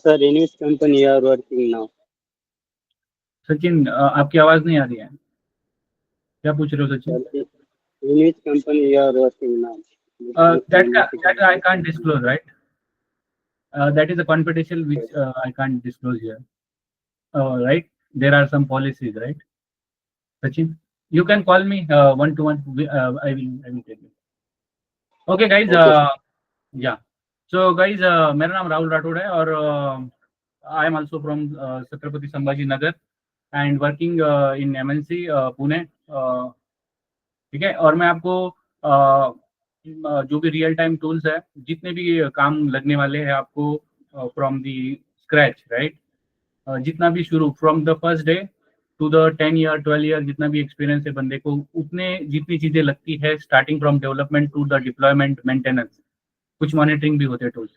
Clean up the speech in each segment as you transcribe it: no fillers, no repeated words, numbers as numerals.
Sir, in which company you are working now? Sachin आपकी आवाज नहीं आ रही है, क्या पूछ रहे हो Sir, Sachin? in which company you are working now? That I can't disclose, right? That is a confidential which I can't disclose here. Right? There are some policies, right? Sachin, you can call me one to one. I will tell you. Okay, guys. Okay, sir. Yeah. So, guys, मेरा नाम राहुल राठौड़ है और I am also from Chhatrapati Sambhaji Nagar and working in MNC Pune. ठीक है, और मैं आपको जो भी रियल टाइम टूल्स है, जितने भी काम लगने वाले हैं आपको फ्रॉम दी स्क्रैच, राइट, जितना भी शुरू from the first day to the 10 year 12 year जितना भी एक्सपीरियंस है बंदे को, उतने जितनी चीजें लगती है starting from development to the deployment maintenance, कुछ मॉनिटरिंग भी होते हैं टूल्स,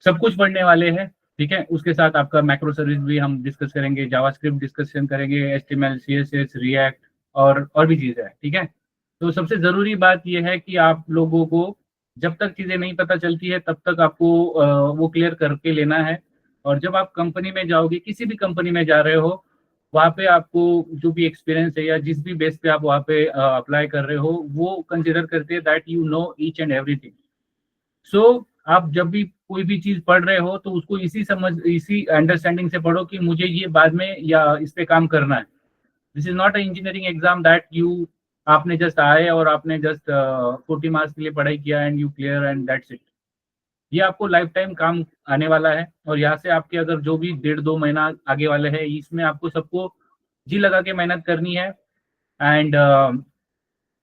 सब कुछ पढ़ने वाले हैं। ठीक है, उसके साथ आपका मैक्रो सर्विस भी हम डिस्कस करेंगे, जावास्क्रिप्ट डिस्कशन करेंगे, एचटीएमएल सीएसएस रिएक्ट और भी चीजें हैं। ठीक है, तो सबसे जरूरी बात यह है कि आप लोगों को जब तक चीजें नहीं पता चलती है तब तक आपको वो क्लियर करके लेना है। और जब आप कंपनी में जाओगे, किसी भी कंपनी में जा रहे हो, वहाँ पे आपको जो भी एक्सपीरियंस है या जिस भी बेस पे आप वहाँ पे अप्लाई कर रहे हो, वो कंसिडर करते हैं that you know each and everything. So आप जब भी कोई भी चीज पढ़ रहे हो तो उसको इसी अंडरस्टैंडिंग से पढ़ो कि मुझे ये बाद में या इस पे काम करना है। This is not a engineering exam that you आपने जस्ट आए और आपने जस्ट 40 मार्क्स के लिए पढ़ाई किया and you clear and that's it. ये आपको लाइफ टाइम काम आने वाला है और यहाँ से आपके अगर जो भी 1.5-2 महीना आगे वाले हैं, इसमें आपको सबको जी लगा के मेहनत करनी है। एंड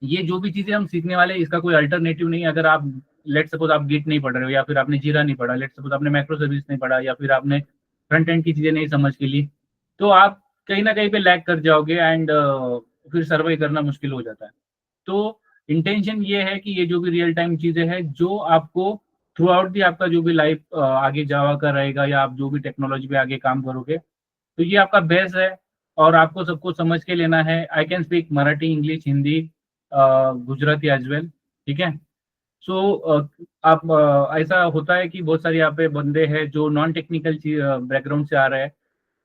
ये जो भी चीजें हम सीखने वाले हैं इसका कोई अल्टरनेटिव नहीं है। अगर आप लेट सपोज आप गिट नहीं पढ़ रहे हो, या फिर आपने जीरा नहीं पढ़ा, लेट सपोज आपने मैक्रो सर्विस नहीं पढ़ा, या फिर आपने फ्रंट एंड की चीजें नहीं समझ के ली, तो आप कहीं ना कहीं पे लैग कर जाओगे एंड फिर सर्वाइव करना मुश्किल हो जाता है। तो इंटेंशन ये है कि ये जो भी रियल टाइम चीजें हैं जो आपको थ्रू आउट दी आपका जो भी लाइफ आगे जावा का रहेगा या आप जो भी टेक्नोलॉजी पे आगे काम करोगे, तो ये आपका बेस है और आपको सबको समझ के लेना है। I can speak Marathi, English, Hindi, Gujarati as well. ठीक है, सो आप ऐसा होता है कि बहुत सारे यहाँ पे बंदे हैं जो नॉन टेक्निकल बैकग्राउंड से आ रहे हैं,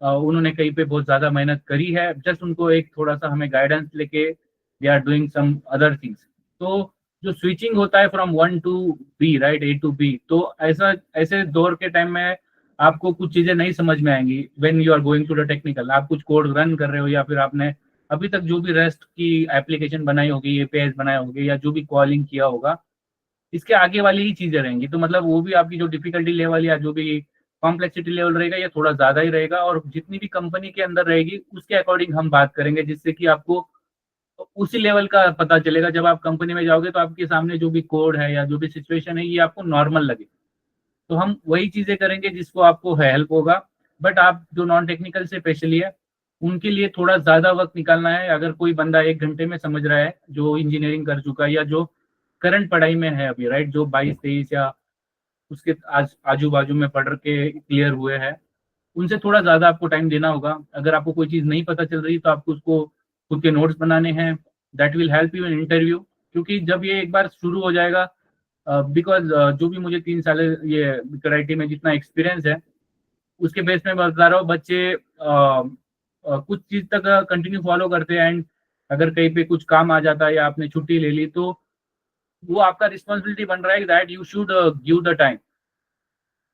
उन्होंने कहीं पे बहुत ज्यादा मेहनत करी है, जस्ट उनको एक थोड़ा सा हमें गाइडेंस लेके they are doing some other things. तो जो स्विचिंग होता है from one to B, right, A to B, तो ऐसा ऐसे दौर के टाइम में आपको कुछ चीजें नहीं समझ में आएंगी when you are going to the technical. आप कुछ कोड रन कर रहे हो या फिर आपने अभी तक जो भी रेस्ट की एप्लीकेशन बनाई होगी, एपीआई बनाए होंगे या जो भी कॉलिंग किया होगा, इसके आगे वाली ही चीजें रहेंगी। तो मतलब वो भी आपकी जो डिफिकल्टी लेवल या जो भी कॉम्प्लेक्सिटी लेवल रहेगा ये थोड़ा ज्यादा ही रहेगा, और जितनी भी कंपनी के अंदर रहेगी उसके अकॉर्डिंग हम बात करेंगे, जिससे कि आपको उसी लेवल का पता चलेगा। जब आप कंपनी में जाओगे तो आपके सामने जो भी कोड है या जो भी सिचुएशन है ये आपको नॉर्मल लगे, तो हम वही चीजें करेंगे जिसको आपको हेल्प होगा। बट आप जो नॉन टेक्निकल से स्पेशली है उनके लिए थोड़ा ज्यादा वक्त निकालना है। अगर कोई बंदा 1 घंटे में समझ रहा है जो इंजीनियरिंग कर चुका है या जो करंट पढ़ाई में है अभी, राइट, जो 22-23 या उसके आजू बाजू में पढ़ के क्लियर हुए हैं, उनसे थोड़ा ज्यादा आपको टाइम देना होगा। अगर आपको कोई चीज नहीं पता चल रही तो आपको उसको खुद के नोट्स बनाने हैं, that will help you in interview. क्योंकि जब ये एक बार शुरू हो जाएगा, बिकॉज जो भी मुझे 3 साल ये कराटे में जितना एक्सपीरियंस है उसके बेस में बता रहा हूँ, बच्चे कुछ चीज तक कंटिन्यू फॉलो करते हैं एंड अगर कहीं पे कुछ काम आ जाता है या आपने छुट्टी ले ली तो वो आपका रिस्पॉन्सिबिलिटी बन रहा है that you should give the time.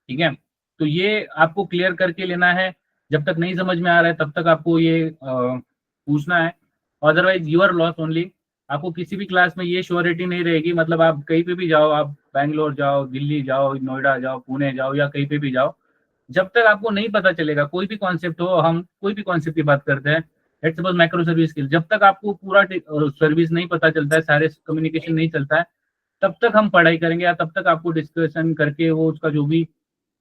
ठीक है, तो ये आपको क्लियर करके लेना है। जब तक नहीं समझ में आ रहा है तब तक आपको ये पूछना है, otherwise you are loss only. आपको किसी भी क्लास में ये श्योरिटी नहीं रहेगी, मतलब आप कहीं पे भी जाओ, आप बैंगलोर जाओ, दिल्ली जाओ, नोएडा जाओ, पुणे जाओ या कहीं पे भी जाओ, जब तक आपको नहीं पता चलेगा कोई भी कॉन्सेप्ट हो, हम कोई भी कॉन्सेप्ट की बात करते हैं, let's suppose micro service skill, जब तक आपको पूरा सर्विस नहीं पता चलता है, सारे कम्युनिकेशन नहीं चलता है, तब तक हम पढ़ाई करेंगे या तब तक आपको डिस्कशन करके वो उसका जो भी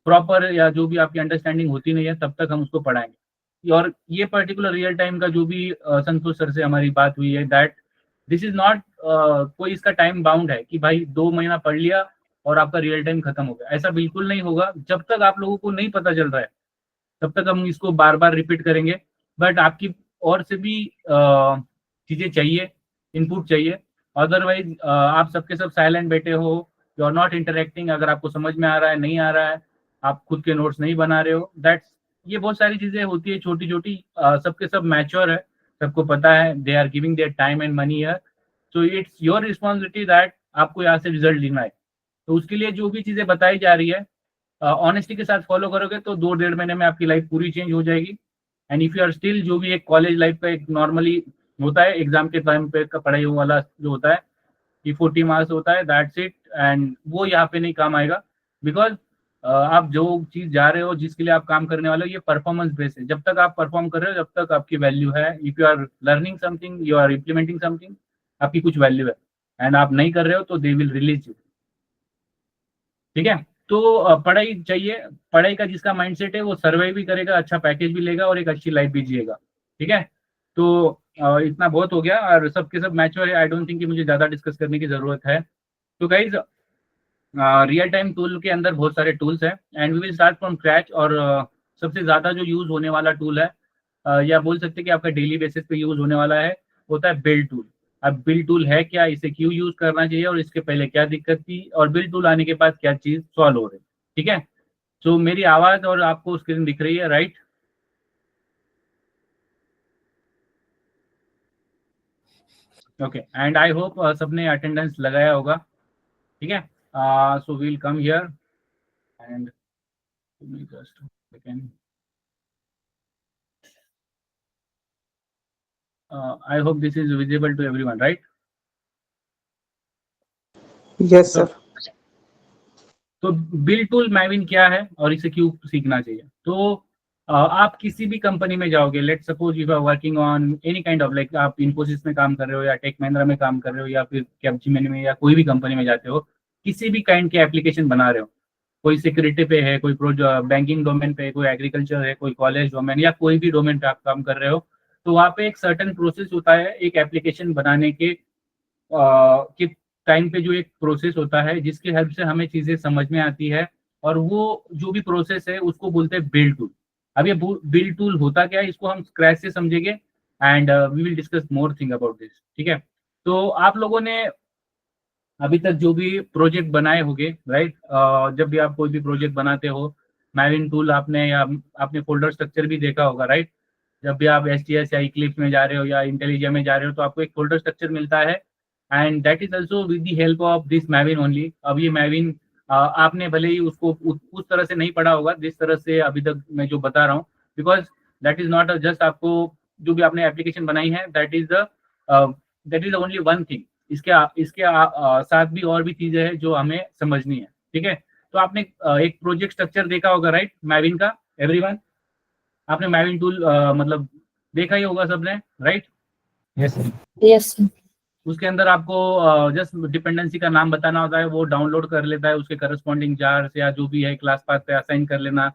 प्रॉपर या जो भी आपकी अंडरस्टैंडिंग होती नहीं है तब तक हम उसको पढ़ाएंगे। और ये पर्टिकुलर रियल टाइम का जो भी संतोष सर से हमारी बात हुई है दैट दिस इज नॉट कोई इसका टाइम बाउंड है कि भाई 2 महीना पढ़ लिया और आपका रियल टाइम खत्म हो गया, ऐसा बिल्कुल नहीं होगा। जब तक आप लोगों को नहीं पता चल रहा है तब तक हम इसको बार बार रिपीट करेंगे। बट आपकी और से भी चीजें चाहिए, इनपुट चाहिए, अदरवाइज आप सबके सब साइलेंट बैठे हो, यू आर नॉट इंटरेक्टिंग। अगर आपको समझ में आ रहा है नहीं आ रहा है आप खुद के नोट्स नहीं बना रहे हो, दैट्स, ये बहुत सारी चीजें होती है छोटी छोटी, सबके सब मैच्योर है, सबको पता है, they are giving their time and money here, so it's your responsibility that आपको यहाँ से रिजल्ट लेना है। तो उसके लिए जो भी चीजें बताई जा रही है ऑनेस्टी के साथ फॉलो करोगे तो 2 डेढ़ महीने में आपकी लाइफ पूरी चेंज हो जाएगी। And if you are still, जो भी एक कॉलेज लाइफ का एक नॉर्मली होता है एग्जाम के टाइम पे का पढ़ाई वाला जो होता है कि 40 मार्क्स होता है, दैट्स इट, एंड वो यहाँ पे नहीं काम आएगा। बिकॉज आप जो चीज जा रहे हो, जिसके लिए आप काम करने वाले हो, ये परफॉर्मेंस बेस है। जब तक आप परफॉर्म कर रहे हो जब तक आपकी वैल्यू है। If you are learning something, you are implementing something, आपकी कुछ वैल्यू है। एंड आप नहीं कर रहे हो तो दे विल रिलीज यू। ठीक है, तो पढ़ाई चाहिए। पढ़ाई का जिसका माइंडसेट है वो सर्वाइव भी करेगा, अच्छा पैकेज भी लेगा और एक अच्छी लाइफ भी जिएगा। ठीक है, तो इतना बहुत हो गया और सबके सब मैच्योर है। आई डोंट थिंक कि मुझे ज्यादा डिस्कस करने की जरूरत है। तो गाइज, रियल टाइम टूल के अंदर बहुत सारे टूल्स हैं and we will start from scratch. और सबसे ज्यादा जो यूज होने वाला टूल है, या बोल सकते हैं कि आपका डेली बेसिस पे यूज होने वाला है, होता है बिल्ड टूल। अब बिल्ड टूल है क्या, इसे क्यों यूज करना चाहिए और इसके पहले क्या दिक्कत थी, और बिल्ड टूल आने के बाद क्या चीज सॉल्व हो रही। ठीक है, तो मेरी आवाज और आपको स्क्रीन दिख रही है, right? Okay, and I hope सबने अटेंडेंस लगाया होगा। ठीक है, so we'll come here and just second. I hope this is visible to everyone, right? Yes, sir. तो बिल्ड टूल मैविन क्या है और इसे क्यों सीखना चाहिए? तो आप किसी भी कंपनी में जाओगे, let suppose you are working on any kind of, like आप इन्फोसिस में काम कर रहे हो या टेक महिंद्रा में काम कर रहे हो या फिर कैपजेमिनी में या कोई भी कंपनी में जाते हो, किसी भी काइंड के एप्लीकेशन बना रहे हो, कोई सिक्योरिटी पे है, कोई बैंकिंग डोमेन पे है, कोई एग्रीकल्चर है, कोई कॉलेज डोमेन या कोई भी डोमेन पे आप काम कर रहे हो, तो वहाँ पे एक सर्टेन प्रोसेस होता है एक एप्लीकेशन बनाने के टाइम पे, जो एक प्रोसेस होता है जिसकी हेल्प से हमें चीजें समझ में आती है, और वो जो भी प्रोसेस है उसको बोलते हैं बिल्ड टूल। अब ये बिल्ड टूल होता क्या है, इसको हम स्क्रैच से समझेंगे and we will discuss more thing about this. ठीक है, तो आप लोगों ने अभी तक जो भी प्रोजेक्ट बनाए होंगे, राइट, जब भी आप कोई भी प्रोजेक्ट बनाते हो, मैविन टूल आपने या आपने फोल्डर स्ट्रक्चर भी देखा होगा, राइट? जब भी आप एसटीएस या इक्लिप्स में जा रहे हो या इंटेलिजेंट में जा रहे हो तो आपको एक फोल्डर स्ट्रक्चर मिलता है, and that is also with the help of this Maven only. अब ये मैविन आपने भले ही उसको उस तरह से नहीं पढ़ा होगा जिस तरह से अभी तक मैं जो बता रहा हूँ, because that is not just आपको जो भी आपने एप्लीकेशन बनाई है, that is only one thing. इसके साथ भी और भी चीजें हैं जो हमें समझनी है। ठीक है, तो आपने एक प्रोजेक्ट स्ट्रक्चर देखा होगा, राइट, मैविन का? एवरीवन, आपने मैविन टूल मतलब देखा ही होगा सबने, right? Yes, sir. Yes, sir. उसके अंदर आपको जस्ट डिपेंडेंसी का नाम बताना होता है, वो डाउनलोड कर लेता है उसके करस्पॉन्डिंग जार्स या जो भी है क्लास पाथ पे असाइन कर लेना,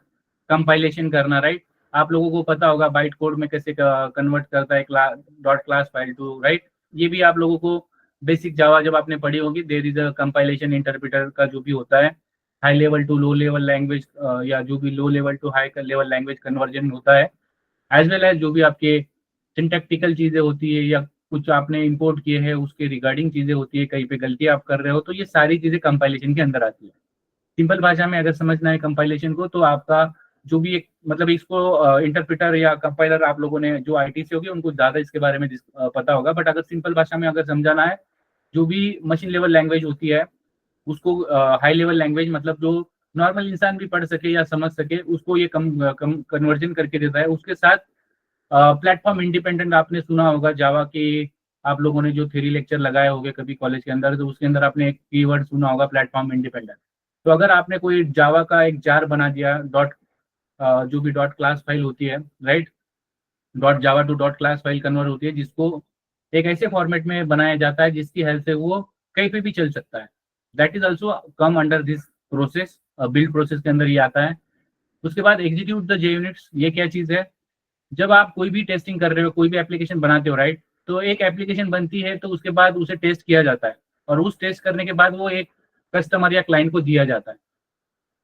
कंपाइलेशन करना, राइट? आप लोगों को पता होगा बाइट कोड में कैसे कन्वर्ट करता है dot class file to, right? ये भी आप लोगों को बेसिक जावा जब आपने पढ़ी होगी, there is a compilation interpreter का जो भी होता है, high level to low level language या जो भी low level to high level language conversion होता है, एज वेल एज जो भी आपके सिंटैक्टिकल चीजें होती है या कुछ आपने इंपोर्ट किए हैं उसके रिगार्डिंग चीजें होती है, कहीं पे गलती आप कर रहे हो, तो ये सारी चीजें कंपाइलेशन के अंदर आती है। सिंपल भाषा में अगर समझना है कंपाइलेशन को, तो आपका जो भी एक मतलब इसको इंटरप्रेटर या कंपाइलर आप लोगों ने जो आईटी से होगी उनको ज्यादा इसके बारे में पता होगा, बट अगर सिंपल भाषा में अगर समझाना है, जो भी मशीन लेवल लैंग्वेज होती है उसको हाई लेवल लैंग्वेज मतलब जो नॉर्मल इंसान भी पढ़ सके या समझ सके, उसको ये कन्वर्जन करके देता है। उसके साथ प्लेटफॉर्म इंडिपेंडेंट आपने सुना होगा जावा के, आप लोगों ने जो थ्योरी लेक्चर लगाए होंगे कभी कॉलेज के अंदर, तो उसके अंदर आपने एक कीवर्ड सुना होगा प्लेटफॉर्म इंडिपेंडेंट। तो अगर आपने कोई जावा का एक जार बना दिया, जो भी डॉट क्लास फाइल होती है, right, dot Java to dot class file convert होती है, जिसको एक ऐसे फॉर्मेट में बनाया जाता है जिसकी हेल्प से वो कहीं पे भी चल सकता है, that is also come under this process, build process के अंदर ये आता है। उसके बाद एग्जीक्यूट द JUnits, ये क्या चीज है? जब आप कोई भी टेस्टिंग कर रहे हो, कोई भी एप्लीकेशन बनाते हो, राइट, तो एक एप्लीकेशन बनती है तो उसके बाद उसे टेस्ट किया जाता है, और उस टेस्ट करने के बाद वो एक कस्टमर या क्लाइंट को दिया जाता है।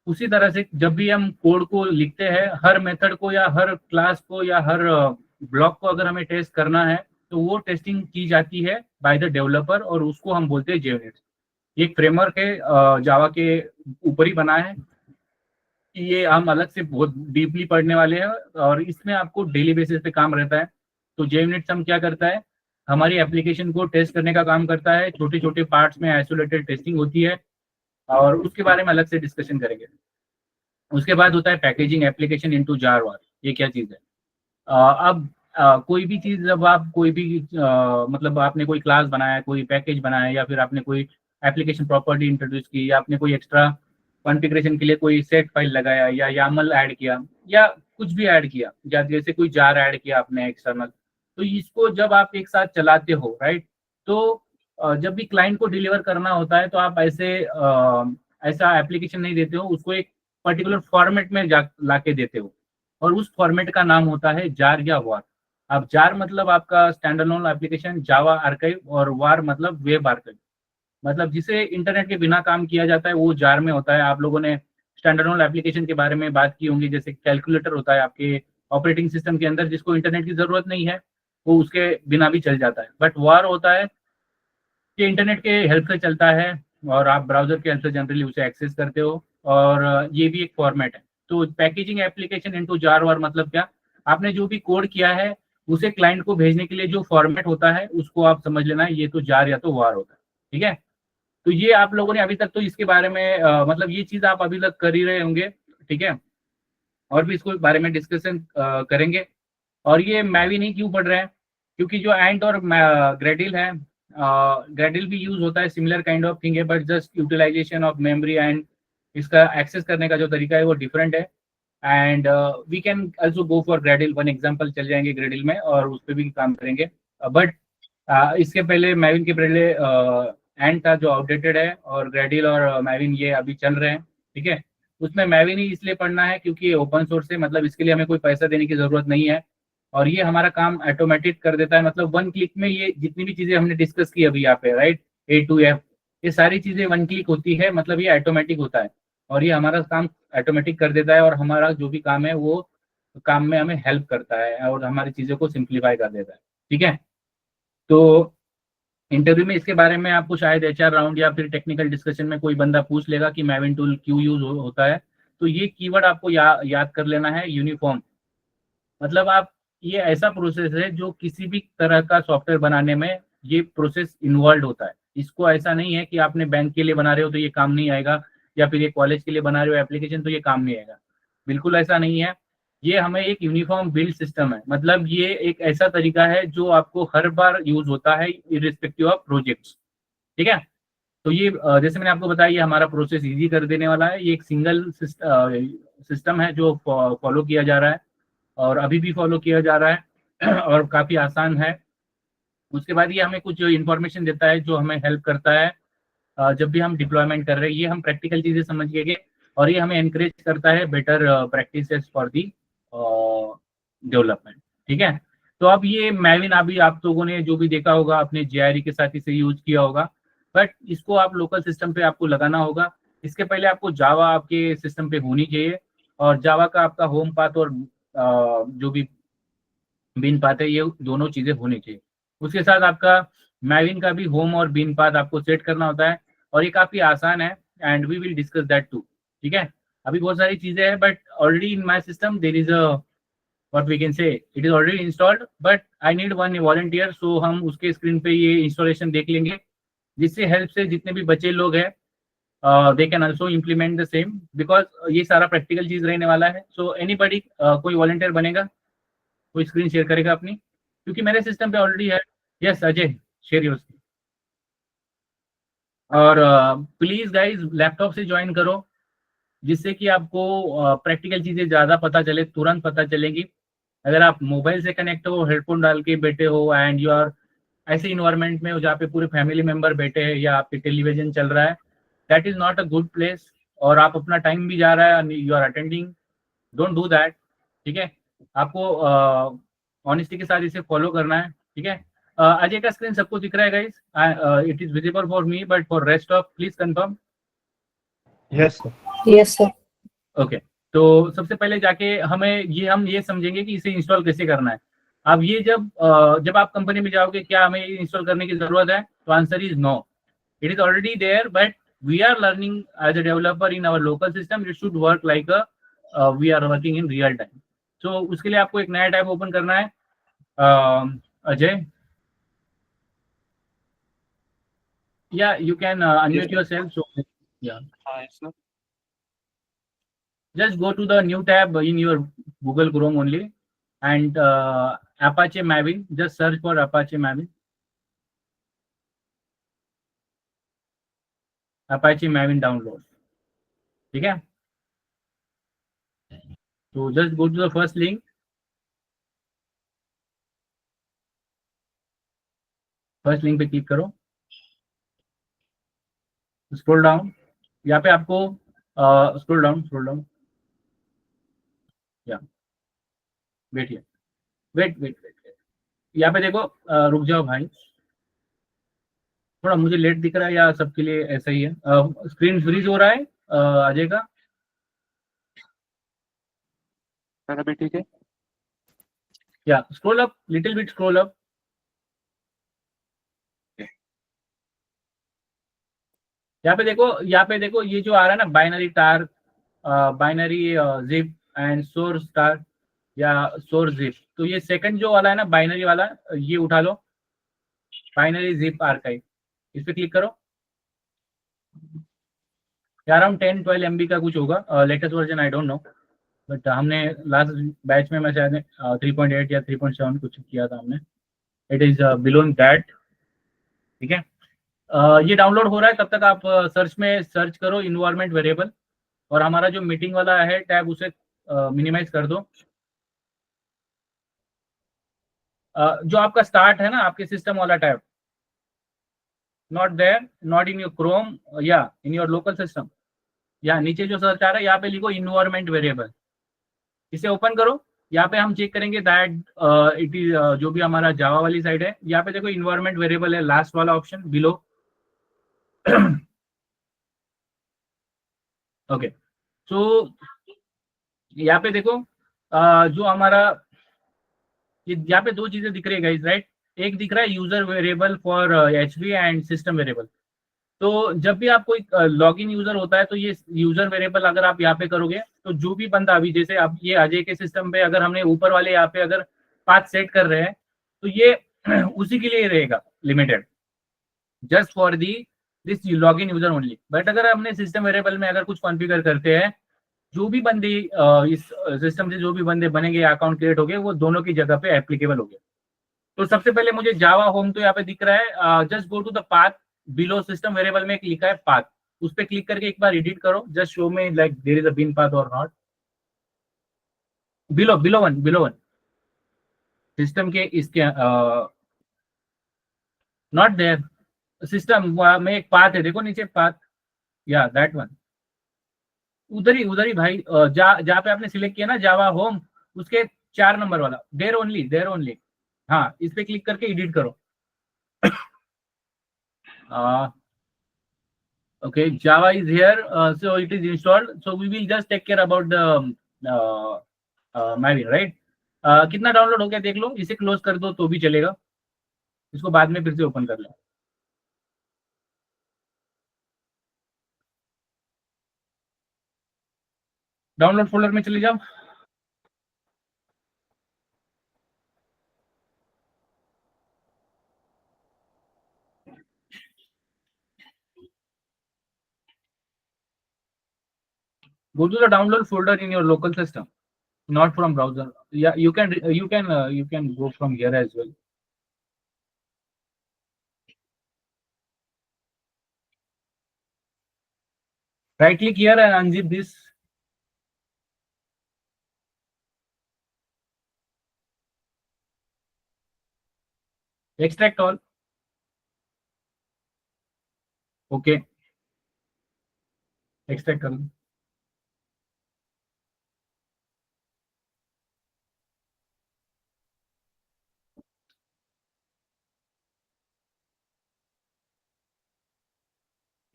उसी तरह से जब भी हम कोड को लिखते हैं, हर मेथड को या हर क्लास को या हर ब्लॉक को अगर हमें टेस्ट करना है तो वो टेस्टिंग की जाती है बाय द डेवलपर, और उसको हम बोलते हैं JUnits। ये एक फ्रेमवर्क है, जावा के ऊपर ही बना है, ये हम अलग से बहुत डीपली पढ़ने वाले हैं और इसमें आपको डेली बेसिस पे काम रहता है। तो JUnit हम क्या करता है, हमारी एप्लीकेशन को टेस्ट करने का काम करता है, छोटे छोटे पार्ट्स में आइसोलेटेड टेस्टिंग होती है और उसके बारे में अलग से डिस्कशन करेंगे। उसके बाद होता है पैकेजिंग एप्लीकेशन इनटू जारवार। ये क्या चीज़ है? अब कोई भी चीज़ जब आप कोई भी मतलब आपने कोई क्लास बनाया, कोई पैकेज बनाया या फिर आपने कोई एप्लीकेशन प्रॉपर्टी इंट्रोड्यूस की या आपने कोई एक्स्ट्रा कॉन्फ़िगरेशन के लिए कोई सेट फाइल लगाया या YAML ऐड किया या कुछ भी ऐड किया, या जैसे कोई जार ऐड किया आपने एक्सटर्नल, तो इसको जब आप एक साथ चलाते हो, राइट, तो जब भी क्लाइंट को डिलीवर करना होता है तो आप ऐसा एप्लीकेशन नहीं देते हो, उसको एक पर्टिकुलर फॉर्मेट में ला के देते हो और उस फॉर्मेट का नाम होता है जार या वार। अब जार मतलब आपका स्टैंड अलोन एप्लीकेशन जावा आर्काइव और वार मतलब वेब आर्काइव, मतलब जिसे इंटरनेट के बिना काम किया जाता है वो जार में होता है। आप लोगों ने स्टैंड अलोन एप्लीकेशन के बारे में बात की होंगी, जैसे कैलकुलेटर होता है आपके ऑपरेटिंग सिस्टम के अंदर जिसको इंटरनेट की जरूरत नहीं है, वो उसके बिना भी चल जाता है। बट वार होता है कि इंटरनेट के हेल्प से चलता है और आप ब्राउजर के हेल्प से जनरली उसे एक्सेस करते हो और ये भी एक फॉर्मेट है। तो पैकेजिंग एप्लीकेशन इनटू जार वार मतलब क्या, आपने जो भी कोड किया है उसे क्लाइंट को भेजने के लिए जो फॉर्मेट होता है उसको आप समझ लेना, ये तो जार या तो वार होता है। ठीक है, तो ये आप लोगों ने अभी तक तो इसके बारे में मतलब ये चीज आप अभी तक कर ही रहे होंगे। ठीक है, और भी इसको बारे में डिस्कशन करेंगे। और ये मैविन ही क्यों पढ़ रहे हैं, क्योंकि जो एंट और ग्रेडिल है, ग्रेडिल भी यूज होता है, सिमिलर काइंड ऑफ थिंग है, but just utilization of memory and इसका एक्सेस करने का जो तरीका है वो डिफरेंट है। And we can also go for Gradle, one example चल जाएंगे ग्रेडिल में और उस पर भी काम करेंगे। बट इसके पहले मैविन के पहले एंट था जो आउटडेटेड है, और ग्रेडिल और मैविन ये अभी चल रहे हैं। ठीक है, उसमें मैविन ही इसलिए पढ़ना है क्योंकि ये ओपन सोर्स है, मतलब इसके लिए हमें कोई पैसा देने की जरूरत नहीं है और ये हमारा काम ऑटोमेटिक कर देता है। मतलब वन क्लिक में ये जितनी भी चीजें हमने डिस्कस की अभी यहाँ पे, राइट, A to F, ये सारी चीजें वन क्लिक होती है, मतलब ये ऑटोमेटिक होता है और ये हमारा काम ऑटोमेटिक कर देता है और हमारा जो भी काम है वो काम में हमें हेल्प करता है और हमारी चीजों को सिंप्लीफाई कर देता है। ठीक है, तो इंटरव्यू में इसके बारे में आपको शायद HR राउंड या फिर टेक्निकल डिस्कशन में कोई बंदा पूछ लेगा कि मैविन टूल क्यों यूज होता है, तो ये कीवर्ड आपको याद कर लेना है, यूनिफॉर्म। मतलब आप, ये ऐसा प्रोसेस है जो किसी भी तरह का सॉफ्टवेयर बनाने में ये प्रोसेस इन्वॉल्व होता है। इसको ऐसा नहीं है कि आपने बैंक के लिए बना रहे हो तो ये काम नहीं आएगा, या फिर ये कॉलेज के लिए बना रहे हो एप्लीकेशन तो ये काम नहीं आएगा, बिल्कुल ऐसा नहीं है। ये हमें एक यूनिफॉर्म बिल्ड सिस्टम है, मतलब ये एक ऐसा तरीका है जो आपको हर बार यूज होता है इररिस्पेक्टिव ऑफ प्रोजेक्ट्स। ठीक है, तो ये जैसे मैंने आपको बताया, ये हमारा प्रोसेस इजी कर देने वाला है। ये एक सिंगल सिस्टम है जो फॉलो किया जा रहा है और अभी भी फॉलो किया जा रहा है और काफी आसान है। उसके बाद ये हमें कुछ इंफॉर्मेशन देता है जो हमें हेल्प करता है जब भी हम डिप्लॉयमेंट कर रहे हैं। ये हम प्रैक्टिकल चीजें समझ गए और ये हमें एनकरेज करता है better practices for the development. ठीक है, तो अब ये मैविन अभी आप लोगों ने जो भी देखा होगा अपने JRE के साथ इसे यूज किया होगा, बट इसको आप लोकल सिस्टम पे आपको लगाना होगा। इसके पहले आपको जावा आपके सिस्टम पे होनी चाहिए और जावा का आपका होम पाथ और जो भी बिन पाथ है ये दोनों चीजें होनी चाहिए। उसके साथ आपका मैविन का भी होम और बिन पाथ आपको सेट करना होता है और ये काफी आसान है and we will discuss that too. ठीक है, अभी बहुत सारी चीजें हैं but already in my system there is a what we can say it is already installed, but I need one volunteer. So हम उसके स्क्रीन पे ये इंस्टॉलेशन देख लेंगे, जिससे हेल्प से जितने भी बच्चे लोग हैं they can also implement the same, because ये सारा प्रैक्टिकल चीज रहने वाला है। सो एनीबडी कोई वॉलंटियर बनेगा, कोई स्क्रीन शेयर करेगा अपनी, क्योंकि मेरे सिस्टम पे ऑलरेडी है। Yes Ajay, share your screen. और प्लीज गाइज लैपटॉप से ज्वाइन करो, जिससे कि आपको प्रैक्टिकल चीजें ज्यादा पता चले, तुरंत पता चलेगी। अगर आप मोबाइल से कनेक्ट हो, हेडफोन डाल के बैठे हो एंड यू आर ऐसे इन्वायरमेंट में हो जहाँ पे पूरे फैमिली मेंबर बैठे हैं या आपके टेलीविजन चल रहा है, that is not a good place और आप अपना टाइम भी जा रहा है, you are attending, don't do that. ठीक है, आपको ऑनेस्टी के साथ इसे फॉलो करना है। ठीक है, अजय का स्क्रीन सबको दिख रहा है guys? It is visible for me but for rest of please confirm. Yes, sir. Yes, sir. Okay, तो सबसे पहले जाके हम ये समझेंगे कि इसे इंस्टॉल कैसे करना है। अब ये जब आप कंपनी में जाओगे, क्या हमें इंस्टॉल करने की जरूरत है? तो answer is no, it is already there, but we are learning as a developer in our local system, it should work like a we are working in real time. So उसके लिए आपको एक नया टैब ओपन करना है. अजय, या you can unmute yourself. सो या, Yes, sir. just go to the new tab in your Google Chrome only, and Apache Maven. Just search for Apache Maven. Apache Maven download. ठीक है. So just go to the first link. First link पे click करो. Scroll down. यहाँ पे आपको scroll down. या wait here. Wait. यहाँ पे देखो. रुक जाओ भाई, थोड़ा मुझे लेट दिख रहा है या सबके लिए ऐसा ही है? स्क्रीन फ्रीज हो रहा है अजय का? सर अभी ठीक है. या scroll up, little bit scroll up. यहाँ पे देखो ये जो आ रहा है ना, binary tar, binary zip and source tar या सोर्स जिप. तो ये सेकंड जो वाला है ना, बाइनरी वाला, ये उठा लो. बाइनरी जिप आर्काइव, इस पे क्लिक करो. अराउंड 10-12 MB का कुछ होगा. Latest version I don't know, but हमने लास्ट बैच में मैं शायद 3.8 या 3.7 कुछ किया था हमने. It is below that. ठीक है. ये डाउनलोड हो रहा है. तब तक आप सर्च में सर्च करो इन्वायरमेंट वेरिएबल, और हमारा जो मीटिंग वाला है टैब उसे मिनिमाइज कर दो. जो आपका स्टार्ट है ना, आपके सिस्टम वाला tab, not there, not in your Chrome या इन योर लोकल सिस्टम. यहाँ नीचे जो सर्च आ रहा है, यहाँ पे लिखो इन्वायरमेंट वेरिएबल. इसे ओपन करो. यहाँ पे हम चेक करेंगे दैट इट इज जो भी हमारा जावा वाली साइड है. यहाँ पे देखो इन्वायरमेंट वेरिएबल है, लास्ट वाला ऑप्शन बिलो. ओके. सो यहाँ पे देखो जो हमारा यहाँ पे दो चीजें दिख रही है गाइस, राइट. एक दिख रहा है user variable for HV and system variable. तो जब भी आप कोई लॉगिन यूजर होता है, तो ये यूजर वेरिएबल अगर आप यहाँ पे करोगे, तो जो भी बंदा अभी जैसे अब ये अजय के सिस्टम पे अगर हमने ऊपर वाले यहाँ पे अगर पाथ सेट कर रहे हैं, तो ये उसी के लिए रहेगा, limited just for the this login user only. But अगर हमने सिस्टम वेरिएबल में अगर कुछ कॉन्फ़िगर करते हैं, जो भी बंदे इस सिस्टम से जो भी बंदे बनेंगे, अकाउंट क्रिएट हो गए, वो दोनों की जगह पे एप्लीकेबल हो गए. तो सबसे पहले मुझे जावा होम तो यहाँ पे दिख रहा है. Just go to the path below system variable में एक लिखा है पाथ. उस पर क्लिक करके एक बार एडिट करो. जस्ट शो में like there is a bin path और नॉट. बिलो वन सिस्टम के इसके नॉट देयर. सिस्टम में एक पाथ है, देखो नीचे पाथ. या दैट वन. उधर ही भाई. जहाँ पे आपने सिलेक्ट किया ना जावा होम, उसके 4 नंबर वाला, देयर ओनली. हाँ, इस पे क्लिक करके एडिट करो. okay, Java is here, so it is installed, so we will just take care about the Maven, right. कितना डाउनलोड हो गया देख लो. इसे क्लोज कर दो तो भी चलेगा, इसको बाद में फिर से ओपन कर लो. डाउनलोड फोल्डर में चले जाओ. go to the download folder in your local system, not from browser. Yeah, you can go from here as well. Right click here and unzip this. Extract all. Okay, extract कर लो.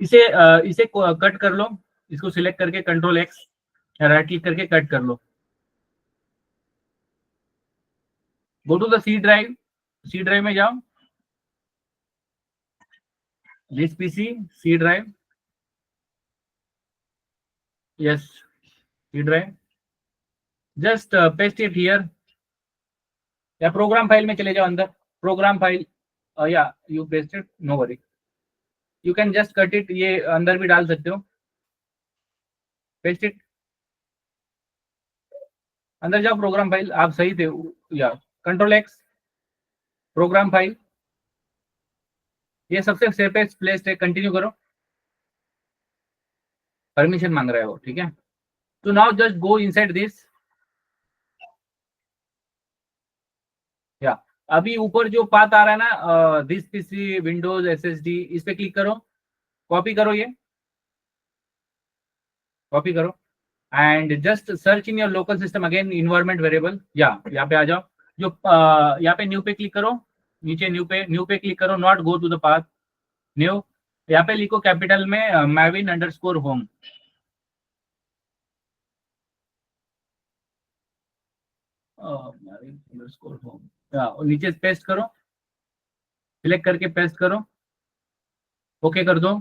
इसे cut कर लो. इसको select करके control X या right click करके cut कर लो. Go to the C drive में जाओ. This PC C drive. Yes, C drive. Just paste it here, या प्रोग्राम फाइल में चले जाओ अंदर, प्रोग्राम फाइल, या you paste it, no worry, you can just cut it, ये अंदर भी डाल सकते हो, पेस्ट इट, अंदर जाओ, प्रोग्राम फाइल, आप सही थे, या कंट्रोल एक्स, प्रोग्राम फाइल, ये सबसे सेफेस्ट प्लेस है, कंटिन्यू करो, परमिशन मांग रहा है वो, ठीक है। तो now just go inside this, या अभी ऊपर जो पाथ आ रहा है ना, दिस पीसी विंडोज एसएसडी, इस पे क्लिक करो, कॉपी करो, ये कॉपी करो, and just search in your local system again environment variable, या यहाँ पे आ जाओ, जो यहाँ पे न्यू पे क्लिक करो, नीचे न्यू पे क्लिक करो, not go to the path, new, यहाँ पे लिखो कैपिटल में maven underscore home, maven underscore home, नीचे पेस्ट करो, सिलेक्ट करके पेस्ट करो, ओके कर दो,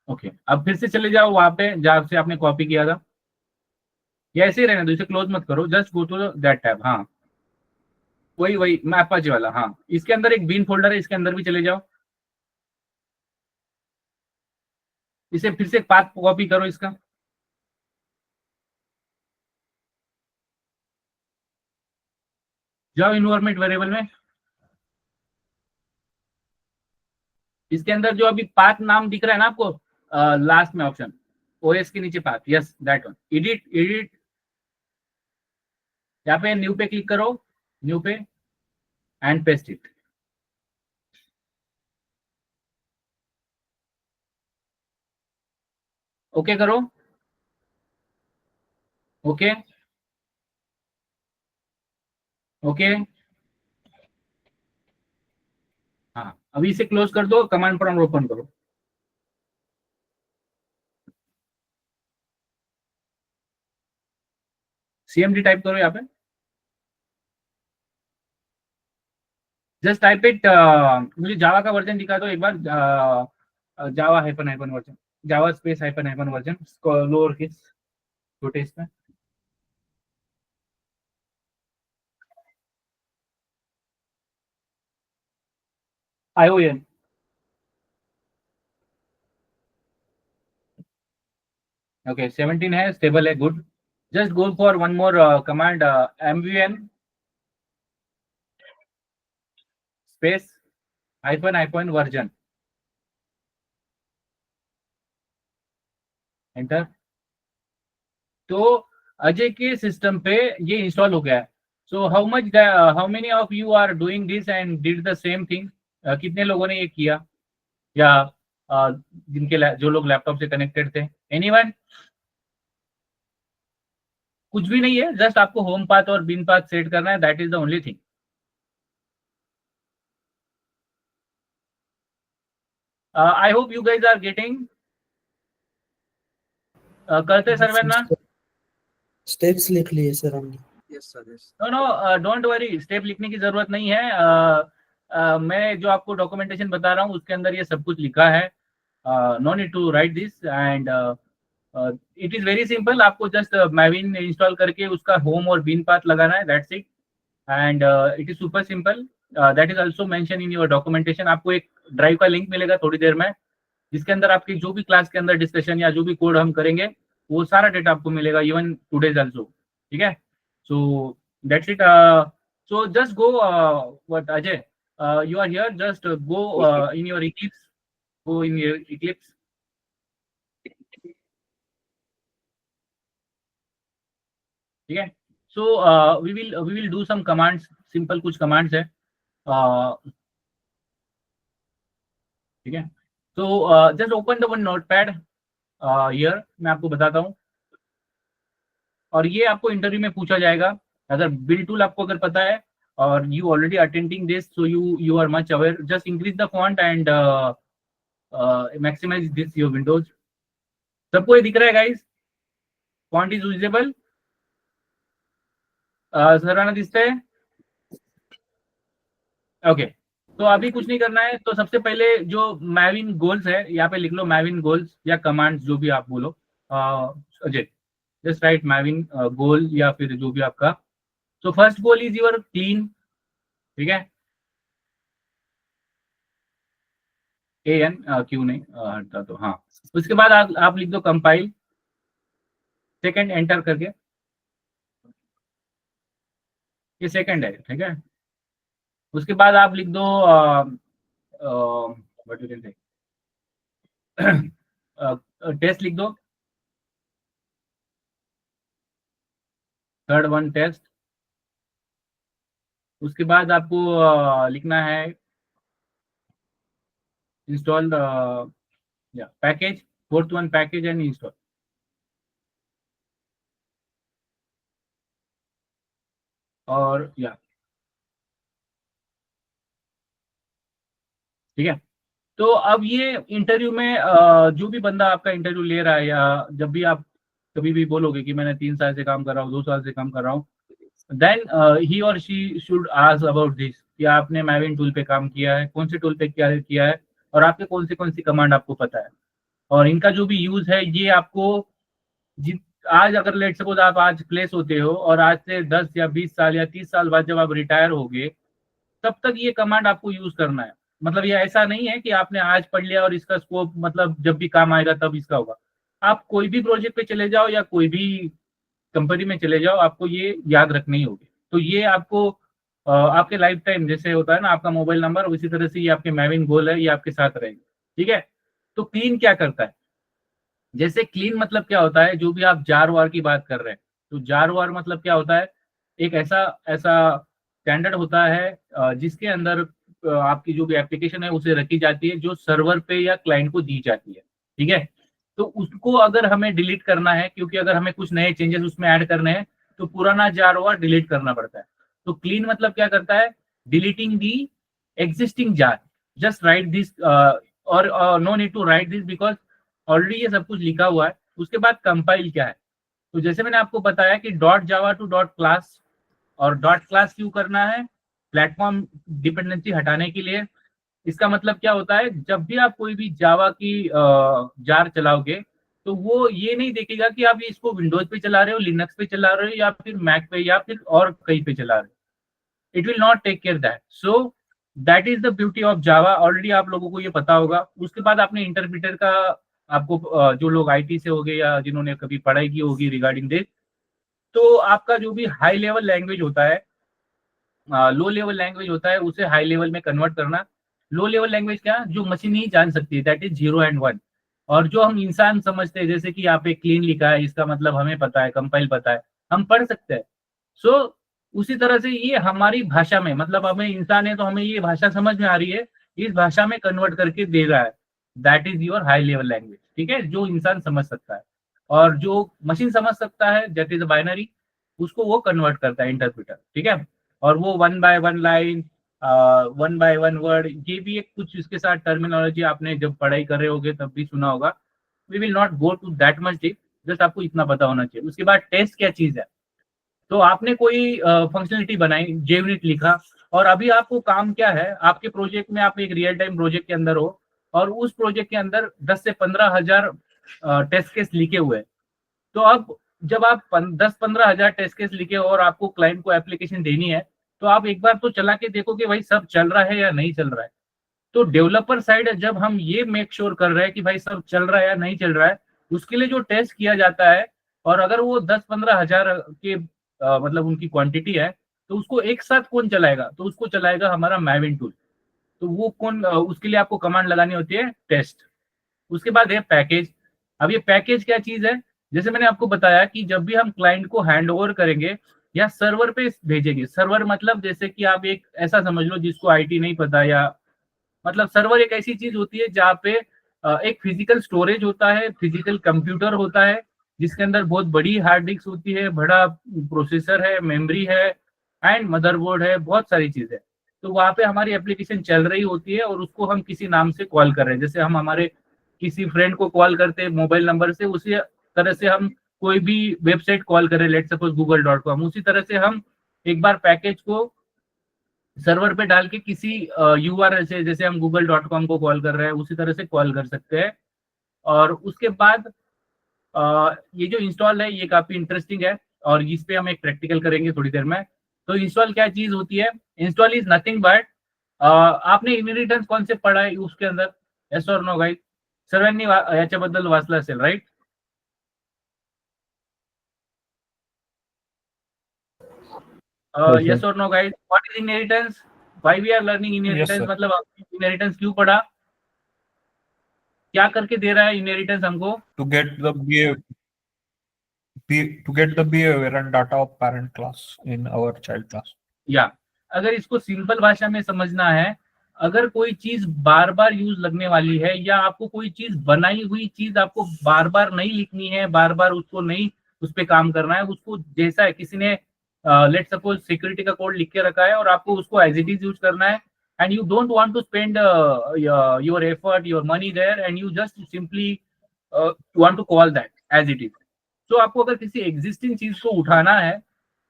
ओके। अब फिर से चले जाओ वहां पे जहाँ से आपने कॉपी किया था, ये ऐसे ही रहना दो, इसे क्लोज मत करो, just go to that tab, हाँ वही वही मैपाची वाला, हाँ इसके अंदर एक बीन फोल्डर है, इसके अंदर भी चले जाओ, इसे फिर से पाथ कॉपी करो इसका, जाओ इन्वायरमेंट वेरिएबल में, इसके अंदर जो अभी पाथ नाम दिख रहा है ना आपको, लास्ट में ऑप्शन ओएस के नीचे path, yes that one, edit, यहाँ पे न्यू पे क्लिक करो, न्यू पे एंड पेस्ट इट, ओके करो, ओके ओके, हाँ अभी इसे क्लोज कर दो, कमांड प्रॉम्प्ट ओपन करो, सीएमडी टाइप करो यहाँ पे, जस्ट टाइप इट, मुझे जावा का वर्जन दिखा दो एक बार, Java hyphen hyphen version, Java space hyphen hyphen version, lower case छोटे इसमें, ION, ओके 17 है, स्टेबल है, good, just go for one more command, MVN space hyphen hyphen version, enter. तो अजय के सिस्टम पे ये इंस्टॉल हो गया है, so how many of you are doing this and did the same thing, कितने लोगों ने ये किया, या जो लोग लैपटॉप से कनेक्टेड थे, एनीवन, कुछ भी नहीं है, जस्ट आपको होम पाथ और बिन पाथ सेट करना है, that is the only thing. I hope you guys are getting, करते सर्वे ना, स्टेप्स लिख लिए सर हमने। Yes sir, yes. No no don't worry, step लिखने की जरूरत नहीं है, मैं जो आपको डॉक्यूमेंटेशन बता रहा हूँ उसके अंदर ये सब कुछ लिखा है, no need to write this, and it is very simple, आपको जस्ट मैविन इंस्टॉल करके उसका होम और बिन पाथ लगाना है, that's it, and it is super simple, that is also mention in your documentation, आपको एक ड्राइव का link मिलेगा थोड़ी देर में, जिसके अंदर आपकी जो भी क्लास के अंदर डिस्कशन या जो भी कोड हम करेंगे वो सारा डेटा आपको मिलेगा, इवन टुडेज ऑल्सो, ठीक है। So that's it, so just go, what Ajay, you are here, just go in your Eclipse, go in your Eclipse, ठीक है। सो we will do some commands, simple कुछ commands है, ठीक है। so just open the one notepad here, मैं आपको बताता हूँ, और ये आपको इंटरव्यू में पूछा जाएगा, अगर बिल्ड टूल आपको अगर पता है और you already attending this, so you are much aware, just increase the font and maximize this your windows, सबको ये दिख रहा है गाइस, font is visible, सराहना दिसते है, ओके। तो अभी कुछ नहीं करना है, तो सबसे पहले जो मैविन गोल्स है यहाँ पे लिख लो, मैविन गोल्स या कमांड्स जो भी आप बोलो, अजय जस्ट राइट मैविन गोल या फिर जो भी आपका। So first goal is your clean, ठीक है, AN क्यों नहीं हटता तो हाँ। उसके बाद आप लिख दो कंपाइल, सेकंड एंटर करके, ये सेकंड है, ठीक है। उसके बाद आप लिख दो what you can say test लिख दो, थर्ड वन टेस्ट। उसके बाद आपको लिखना है इंस्टॉल या package, fourth one package and install. और या ठीक है। तो अब ये इंटरव्यू में जो भी बंदा आपका इंटरव्यू ले रहा है, या जब भी आप कभी भी बोलोगे कि मैंने 3 साल से काम कर रहा हूँ, 2 साल से काम कर रहा हूँ, देन ही और she should ask about this कि आपने मैविन टूल पे काम किया है, कौन से टूल पे क्या किया है, और आपके कौन सी कमांड आपको पता है, और इनका जो भी यूज है ये आपको आज अगर लेट सपोज आप आज प्लेस होते हो और आज से 10 या 20 साल या 30 साल बाद जब आप रिटायर होगे तब तक ये कमांड आपको यूज करना है। मतलब ये ऐसा नहीं है कि आपने आज पढ़ लिया और इसका स्कोप मतलब जब भी काम आएगा तब इसका होगा। आप कोई भी प्रोजेक्ट पे चले जाओ या कोई भी कंपनी में चले जाओ, आपको ये याद रखनी होगी। तो ये आपको आपके लाइफ टाइम जैसे होता है ना आपका मोबाइल नंबर, उसी तरह से ये आपके मैविन गोल है, ये आपके साथ रहेगा, ठीक है। तो क्लीन क्या करता है, जैसे क्लीन मतलब क्या होता है, जो भी आप जार वार की बात कर रहे हैं, तो जार वार मतलब क्या होता है, एक ऐसा ऐसा स्टैंडर्ड होता है जिसके अंदर आपकी जो भी एप्लीकेशन है उसे रखी जाती है, जो सर्वर पे या क्लाइंट को दी जाती है, ठीक है। तो उसको अगर हमें डिलीट करना है, क्योंकि अगर हमें कुछ नए चेंजेस उसमें ऐड करने हैं तो पुराना जार वार डिलीट करना पड़ता है। तो क्लीन मतलब क्या करता है, deleting the existing jar, just write this, और no need to write this because already ये सब कुछ लिखा हुआ है। उसके बाद कंपाइल क्या है, तो जैसे मैंने आपको बताया कि dot Java to dot class, और डॉट क्लास क्यों करना है, प्लेटफॉर्म डिपेंडेंसी हटाने के लिए। इसका मतलब क्या होता है, जब भी आप कोई भी जावा की जार चलाओगे तो वो ये नहीं देखेगा कि आप इसको विंडोज पे चला रहे हो, लिनक्स पे चला रहे हो, या फिर मैक पे, या फिर और कहीं पे चला रहे हो। It will not take care that. So that is the beauty of Java, already आप लोगों को ये पता होगा। उसके बाद आपने इंटरप्रेटर का, आपको जो लोग आईटी से हो गए या जिन्होंने कभी पढ़ाई की होगी रिगार्डिंग दिस, तो आपका जो भी हाई लेवल लैंग्वेज होता है, लो लेवल लैंग्वेज होता है, उसे हाई लेवल में कन्वर्ट करना। लो लेवल लैंग्वेज क्या, जो मशीन ही जान सकती है, दैट इज 0 एंड 1। और जो हम इंसान समझते हैं, जैसे कि यहाँ पे क्लीन लिखा है, इसका मतलब हमें पता है, कंपाइल पता है, हम पढ़ सकते हैं। सो उसी तरह से ये हमारी भाषा में, मतलब हमें इंसान है तो हमें ये भाषा समझ में आ रही है, इस भाषा में कन्वर्ट करके दे रहा है, that is your high level language, ठीक है, जो इंसान समझ सकता है। और जो मशीन समझ सकता है, दैट इज बाइनरी, उसको वो कन्वर्ट करता है इंटरप्रेटर, ठीक है। और वो 1 बाय 1 लाइन, 1 बाय 1 वर्ड, ये भी एक कुछ इसके साथ टर्मिनोलॉजी आपने जब पढ़ाई कर रहे होगे तब भी सुना होगा। We will not go to that much deep, just आपको इतना पता होना चाहिए। उसके बाद टेस्ट क्या चीज है, तो आपने कोई फंक्शनलिटी बनाई, JUnit लिखा, और अभी आपको काम क्या है, आपके प्रोजेक्ट में आप एक रियल टाइम प्रोजेक्ट के अंदर हो और उस प्रोजेक्ट के अंदर 10 से 15 हजार टेस्ट केस लिखे हुए हैं। तो अब जब आप 10-15 हजार टेस्ट केस लिखे हो और आपको क्लाइंट को एप्लीकेशन देनी है, तो आप एक बार तो चला के देखो कि भाई सब चल रहा है या नहीं चल रहा है। तो डेवलपर साइड जब हम ये मेक श्योर कर रहे हैं कि भाई सब चल रहा है या नहीं चल रहा है, उसके लिए जो टेस्ट किया जाता है, और अगर वो 10-15 हजार के मतलब उनकी क्वांटिटी है, तो उसको एक साथ कौन चलाएगा, तो उसको चलाएगा हमारा मैविन टूल। तो वो कौन, उसके लिए आपको कमांड लगानी होती है टेस्ट। उसके बाद है पैकेज। अब ये पैकेज क्या चीज है, जैसे मैंने आपको बताया कि जब भी हम क्लाइंट को हैंड ओवर करेंगे या सर्वर पे भेजेंगे, सर्वर मतलब जैसे कि आप एक ऐसा समझ लो जिसको आईटी नहीं पता, या मतलब सर्वर एक ऐसी चीज होती है जहाँ पे एक फिजिकल स्टोरेज होता है, फिजिकल कंप्यूटर होता है, जिसके अंदर बहुत बड़ी हार्ड डिस्क होती है, बड़ा प्रोसेसर है, मेमोरी है, एंड मदरबोर्ड है, बहुत सारी चीजें। तो वहाँ पे हमारी एप्लीकेशन चल रही होती है और उसको हम किसी नाम से कॉल कर रहे हैं, जैसे हम हमारे किसी फ्रेंड को कॉल करते हैं मोबाइल नंबर से, उसी तरह से हम कोई भी वेबसाइट कॉल करें, लेट सपोज google.com, उसी तरह से हम एक बार पैकेज को सर्वर पे डाल के किसी URL से, जैसे हम google.com को कॉल कर रहे हैं, उसी तरह से कॉल कर सकते हैं। और उसके बाद ये जो इंस्टॉल है ये काफी इंटरेस्टिंग है और इस पे हम एक प्रैक्टिकल करेंगे थोड़ी देर में। तो इंस्टॉल क्या चीज होती है? इंस्टॉल इज नथिंग बट आपने इनहेरिटन्स कॉन्सेप्ट पढ़ा है उसके अंदर, यस और नो गाइस? सर्वांनी याच्याबद्दल वाचलं असेल, राइट? यस और no guys? What is inheritance? Why we are learning inheritance? sir. मतलब इनहेरिटेंस क्यों पढ़ा? क्या करके दे रहा है इनहेरिटेंस हमको? To get the behavior and data of parent class in our child class. या अगर इसको सिंपल भाषा में समझना है, अगर कोई चीज बार बार यूज लगने वाली है या आपको कोई चीज बनाई हुई चीज आपको बार बार नहीं लिखनी है, बार बार उसको नहीं उस पर काम करना है, उसको जैसा है किसी ने लेट सपोज सिक्योरिटी का कोड लिख के रखा है और आपको उसको एज इट इज यूज करना है and you don't want to spend your effort your money there and you just simply want to call that as it is. तो आपको अगर किसी एग्जिस्टिंग चीज को उठाना है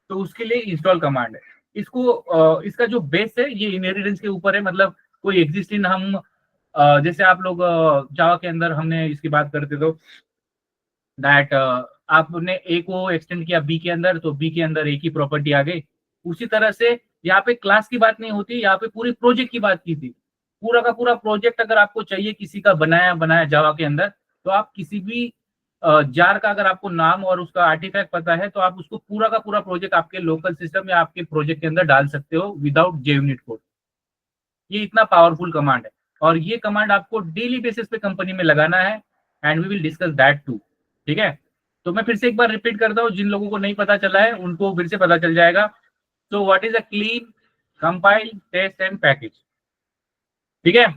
तो उसके लिए इंस्टॉल कमांड है। इसको इसका जो बेस है ये इनहेरिटेंस के ऊपर है। मतलब कोई एग्जिस्टिंग हम जैसे आप लोग जावा के अंदर हमने इसकी बात करते तो दैट आपने ए को एक्सटेंड किया बी के अंदर तो बी के अंदर ए की प्रॉपर्टी आ गई। उसी तरह से यहाँ पे क्लास की बात नहीं होती, यहाँ पे पूरी प्रोजेक्ट की बात की थी। पूरा का पूरा प्रोजेक्ट अगर आपको चाहिए किसी का बनाया जावा के अंदर तो आप किसी भी जार का अगर आपको नाम और उसका आर्टिफैक्ट पता है तो आप उसको पूरा का पूरा प्रोजेक्ट आपके लोकल सिस्टम या आपके प्रोजेक्ट के अंदर डाल सकते हो विदाउट जेयूनिट कोड। ये इतना पावरफुल कमांड है और ये कमांड आपको डेली बेसिस पे कंपनी में लगाना है and we will discuss that too. ठीक है, तो मैं फिर से एक बार रिपीट करता हूँ, जिन लोगों को नहीं पता चला है उनको फिर से पता चल जाएगा। So what is a clean, compile, test and package? ठीक है,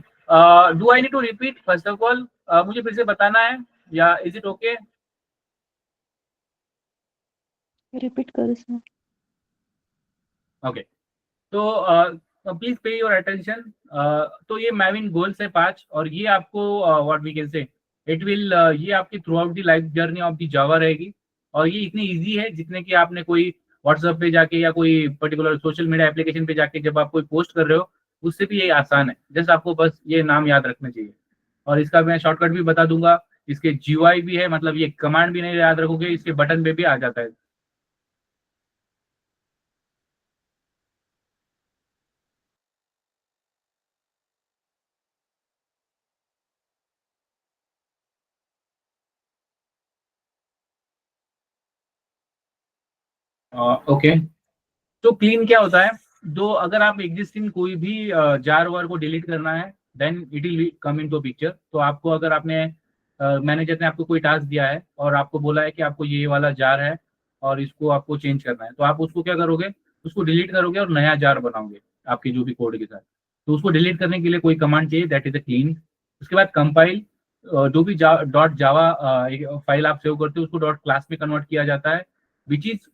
do I need to repeat? First of all मुझे फिर से बताना है या इज इट ओके? रिपीट करो सर। ओके, तो प्लीज पे योर अटेंशन। तो ये मैविन गोल्स है 5 और ये आपको what we can say it will ये आपकी throughout the life journey of the Java रहेगी और ये इतनी इजी है जितने कि आपने कोई व्हाट्सएप पे जाके या कोई पर्टिकुलर सोशल मीडिया एप्लीकेशन पे जाके जब आप कोई पोस्ट कर रहे हो उससे भी ये आसान है। जस्ट आपको बस ये नाम याद रखना चाहिए और इसका मैं शॉर्टकट भी बता दूंगा। इसके जीयूआई भी है, मतलब ये कमांड भी नहीं याद रखोगे, इसके बटन पे भी आ जाता है। ओके, तो क्लीन क्या होता है? जो अगर आप एग्जिस्टिंग कोई भी जार वार को डिलीट करना है then it will come into picture. तो आपको अगर आपने मैनेजर ने आपको कोई टास्क दिया है और आपको बोला है कि आपको ये वाला जार है और इसको आपको चेंज करना है तो आप उसको क्या करोगे? उसको डिलीट करोगे और नया जार बनाओगे आपके जो भी कोड के साथ। तो उसको डिलीट करने के लिए कोई कमांड चाहिए, दैट इज अ क्लीन। उसके बाद कंपाइल, जो भी डॉट जावा फाइल आप सेव करते हो उसको डॉट क्लास में कन्वर्ट किया जाता है विच इज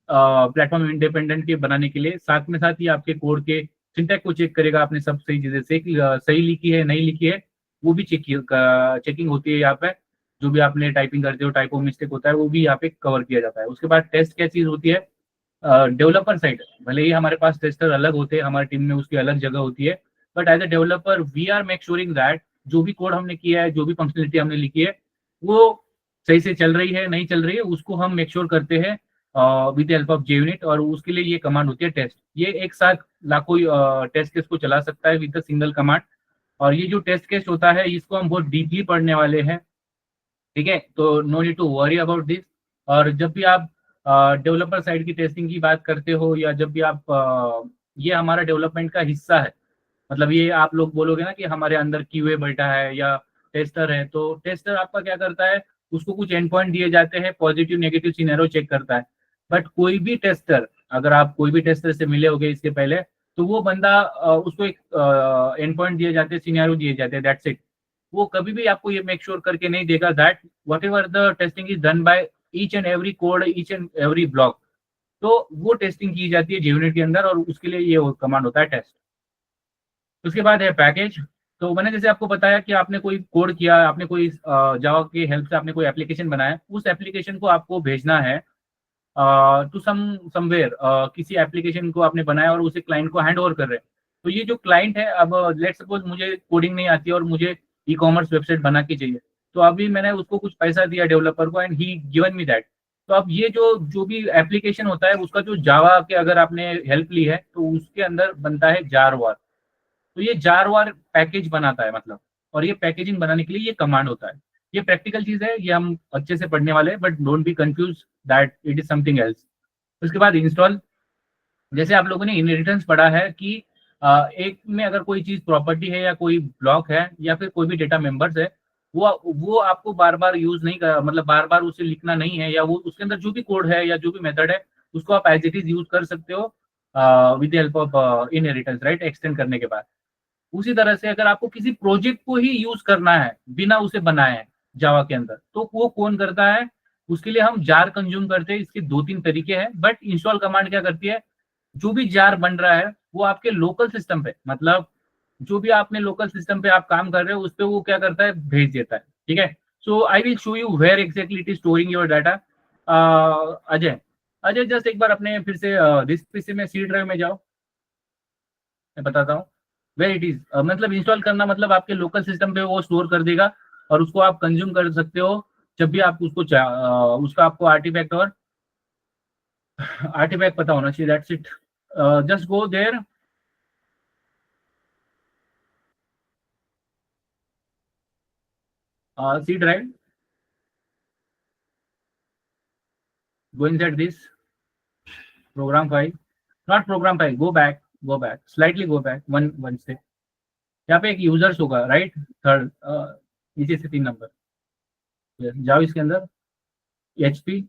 प्लेटफॉर्म इंडिपेंडेंट के बनाने के लिए। साथ में साथ ही आपके कोड के सिंटैक्स को चेक करेगा, आपने सब सही चीजें सही लिखी है नहीं लिखी है वो भी चेकिंग होती है यहाँ पे। जो भी आपने टाइपिंग करते हो टाइपो मिस्टेक होता है वो भी यहाँ पे कवर किया जाता है। उसके बाद टेस्ट क्या चीज होती है? डेवलपर साइड, भले ही हमारे पास टेस्टर अलग होते हैं, हमारी टीम में उसकी अलग जगह होती है, but as a developer we are make suring that जो भी कोड हमने किया है, जो भी फंक्शनलिटी हमने लिखी है वो सही से चल रही है नहीं चल रही है, उसको हम मेक श्योर करते हैं विद हेल्प ऑफ JUnit। और उसके लिए ये कमांड होती है टेस्ट। ये एक साथ लाखों टेस्ट केस को चला सकता है विद द सिंगल कमांड। और ये जो टेस्ट केस होता है इसको हम बहुत डीपली पढ़ने वाले हैं, ठीक है, तो no need to worry about this. और जब भी आप डेवलपर साइड की टेस्टिंग की बात करते हो या जब भी आप ये हमारा डेवलपमेंट का हिस्सा है, मतलब ये आप लोग बोलोगे ना कि हमारे अंदर QA बैठा है या टेस्टर है, तो टेस्टर आपका क्या करता है? उसको कुछ एंड पॉइंट दिए जाते हैं, पॉजिटिव नेगेटिव सिनेरियो चेक करता है। बट कोई भी टेस्टर, अगर आप कोई भी टेस्टर से मिले होगे इसके पहले, तो वो बंदा उसको एक एंड पॉइंट दिए जाते हैं, सिनेरियो दिए जाते हैं, दैट्स इट। वो कभी भी आपको ये मेक श्योर करके नहीं देगा that what ever the testing is done by each and every code, each and every block. तो वो टेस्टिंग की जाती है JUnit के अंदर और उसके लिए ये कमांड होता है टेस्ट। उसके बाद है पैकेज। तो मैंने जैसे आपको बताया कि आपने कोई कोड किया, आपने कोई जावा की हेल्प से आपने कोई एप्लीकेशन बनाया, उस एप्लीकेशन को आपको भेजना है टू समवेयर। किसी एप्लीकेशन को आपने बनाया और उसे क्लाइंट को हैंड ओवर कर रहे हैं। तो ये जो क्लाइंट है, अब लेट्स सपोज मुझे कोडिंग नहीं आती और मुझे ई-कॉमर्स वेबसाइट बना के चाहिए, तो अभी मैंने उसको कुछ पैसा दिया डेवलपर को and he given me that. तो अब ये जो भी एप्लीकेशन होता है उसका जो जावा के अगर आपने हेल्प ली है तो उसके अंदर बनता है जारवार। तो ये जारवार पैकेज बनाता है मतलब, और ये पैकेजिंग बनाने के लिए ये कमांड होता है। ये प्रैक्टिकल चीज है, ये हम अच्छे से पढ़ने वाले हैं, but don't be confuse that it is something else. उसके बाद इंस्टॉल, जैसे आप लोगों ने इनहेरिटेंस पढ़ा है कि एक में अगर कोई चीज प्रॉपर्टी है या कोई ब्लॉक है या फिर कोई भी डेटा मेंबर्स है, वो आपको बार बार यूज नहीं कर, मतलब बार बार उसे लिखना नहीं है, या वो उसके अंदर जो भी कोड है या जो भी मेथड है उसको आप एज इट इज यूज कर सकते हो with the help of inheritance, right, extend करने के बाद। उसी तरह से अगर आपको किसी प्रोजेक्ट को ही यूज करना है बिना उसे बनाए जावा के अंदर, तो वो कौन करता है? उसके लिए हम जार कंज्यूम करते हैं। इसके 2-3 तरीके हैं, बट इंस्टॉल कमांड क्या करती है, जो भी जार बन रहा है वो आपके लोकल सिस्टम पे, मतलब जो भी आपने लोकल सिस्टम पे आप काम कर रहे हो उस पे वो क्या करता है, भेज देता है। ठीक है, so I will show you where exactly it is storing your data. Ajay, Ajay just एक बार अपने फिर से दिस पीसी में सी ड्राइव में जाओ, मैं बताता हूँ वेयर इट इज। मतलब इंस्टॉल करना मतलब आपके लोकल सिस्टम पे वो स्टोर कर देगा और उसको आप कंज्यूम कर सकते हो जब भी आप उसको उसका आपको आर्टिफैक्ट और आर्टिफैक्ट पता होना चाहिए, that's it. Just go there, C drive, go inside this program file, not program file, go back, slightly go back, one step। यहाँ पे एक यूजर्स होगा, राइट, थर्ड नीचे से 3 नंबर, जाओ इसके अंदर, HP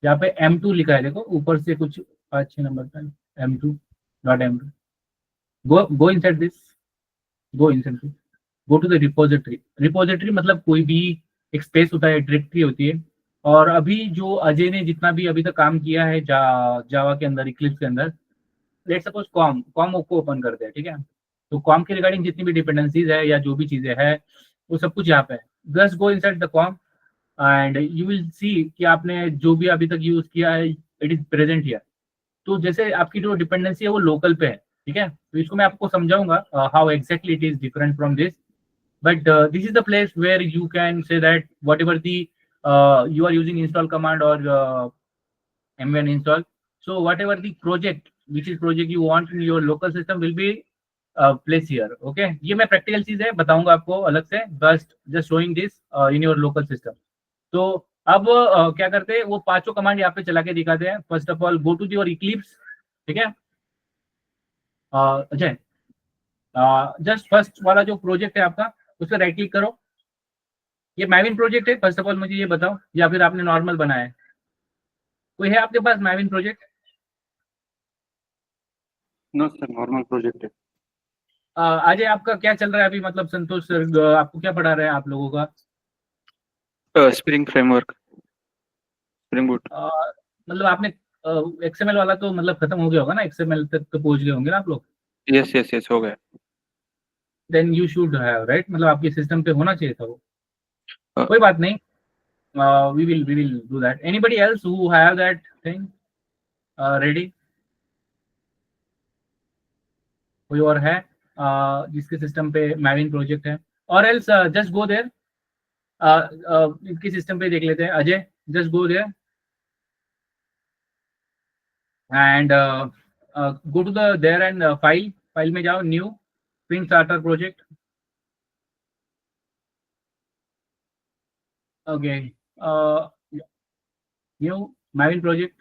यहाँ पे M2 लिखा है, देखो ऊपर से कुछ 5-6 नंबर का M2 dot M2, go inside this, go to the repository मतलब कोई भी एक स्पेस होता है, डायरेक्टरी होती है। और अभी जो अजय ने जितना भी अभी तक काम किया है जावा के अंदर, इक्लिप्स के अंदर, लेट सपोज कॉम को ओपन करते हैं, ठीक है, तो कॉम के रिगार्डिंग जितनी भी डिपेंडेंसीज है या जो भी चीजें है वो सब कुछ यहाँ पे है। Just go inside the com and you will see कि आपने जो भी अभी तक यूज किया है इट इज प्रेजेंट हियर। तो जैसे आपकी जो डिपेंडेंसी है वो लोकल पे है, ठीक है, तो इसको मैं आपको समझाऊंगा how exactly it is different from this, but this is the place where you can say that whatever the you are using install command or mvn install, so whatever the project which is project you want in your local system will be placed here। okay, ये मैं practical चीज है बताऊंगा आपको अलग से, बस just showing this in your local system. तो अब क्या करते हैं, वो पांचों कमांड यहाँ पे चला के दिखाते हैं। First of all go to your Eclipse, ठीक है, अजय जस्ट फर्स्ट वाला जो प्रोजेक्ट है आपका उस पर राइट क्लिक करो। ये मैविन प्रोजेक्ट है, फर्स्ट ऑफ ऑल मुझे ये बताओ, या फिर आपने नॉर्मल बनाया है? कोई है आपके पास Maven project? No sir, normal project है। अजय आपका क्या चल रहा है अभी, मतलब संतोष सर आपको क्या पढ़ा रहे हैं आप लोगों का? Spring framework, spring boot. मतलब आपने एक्सएमएल वाला तो मतलब खत्म हो गया होगा ना, एक्सएमएल तक तो पहुंच गए होंगे ना आप लोग? यस हो गया। Then you should have, right, मतलब आपके सिस्टम पे होना चाहिए था वो। कोई बात नहीं, we will do that। anybody else who have that thing ready? कोई और है जिसके सिस्टम पे मैविन प्रोजेक्ट है? और एल्स जस्ट गो देयर, इनके सिस्टम पे देख लेते हैं। Ajay just go there and go to the there and file में जाओ, new spring starter project. Okay, new Maven project.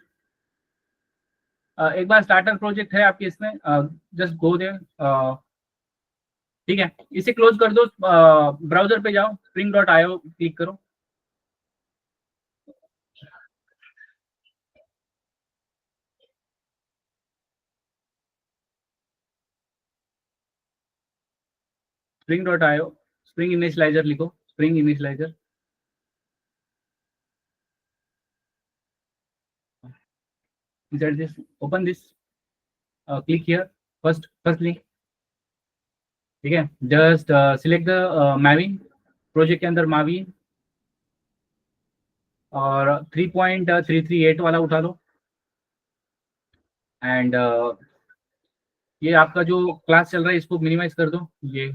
एक बार स्टार्टर प्रोजेक्ट है आपके इसमें, जस्ट गो देयर, ठीक है, इसे क्लोज कर दो। ब्राउजर पे जाओ, spring.io क्लिक करो। spring.io, स्प्रिंग इनिशियलाइजर लिखो, spring initialiser. inside this, open this, click here, first link, ठीक है, जस्ट सिलेक्ट द मैविन प्रोजेक्ट के अंदर मैविन और 3.338 वाला उठा लो एंड ये आपका जो क्लास चल रहा है इसको मिनिमाइज कर दो, ये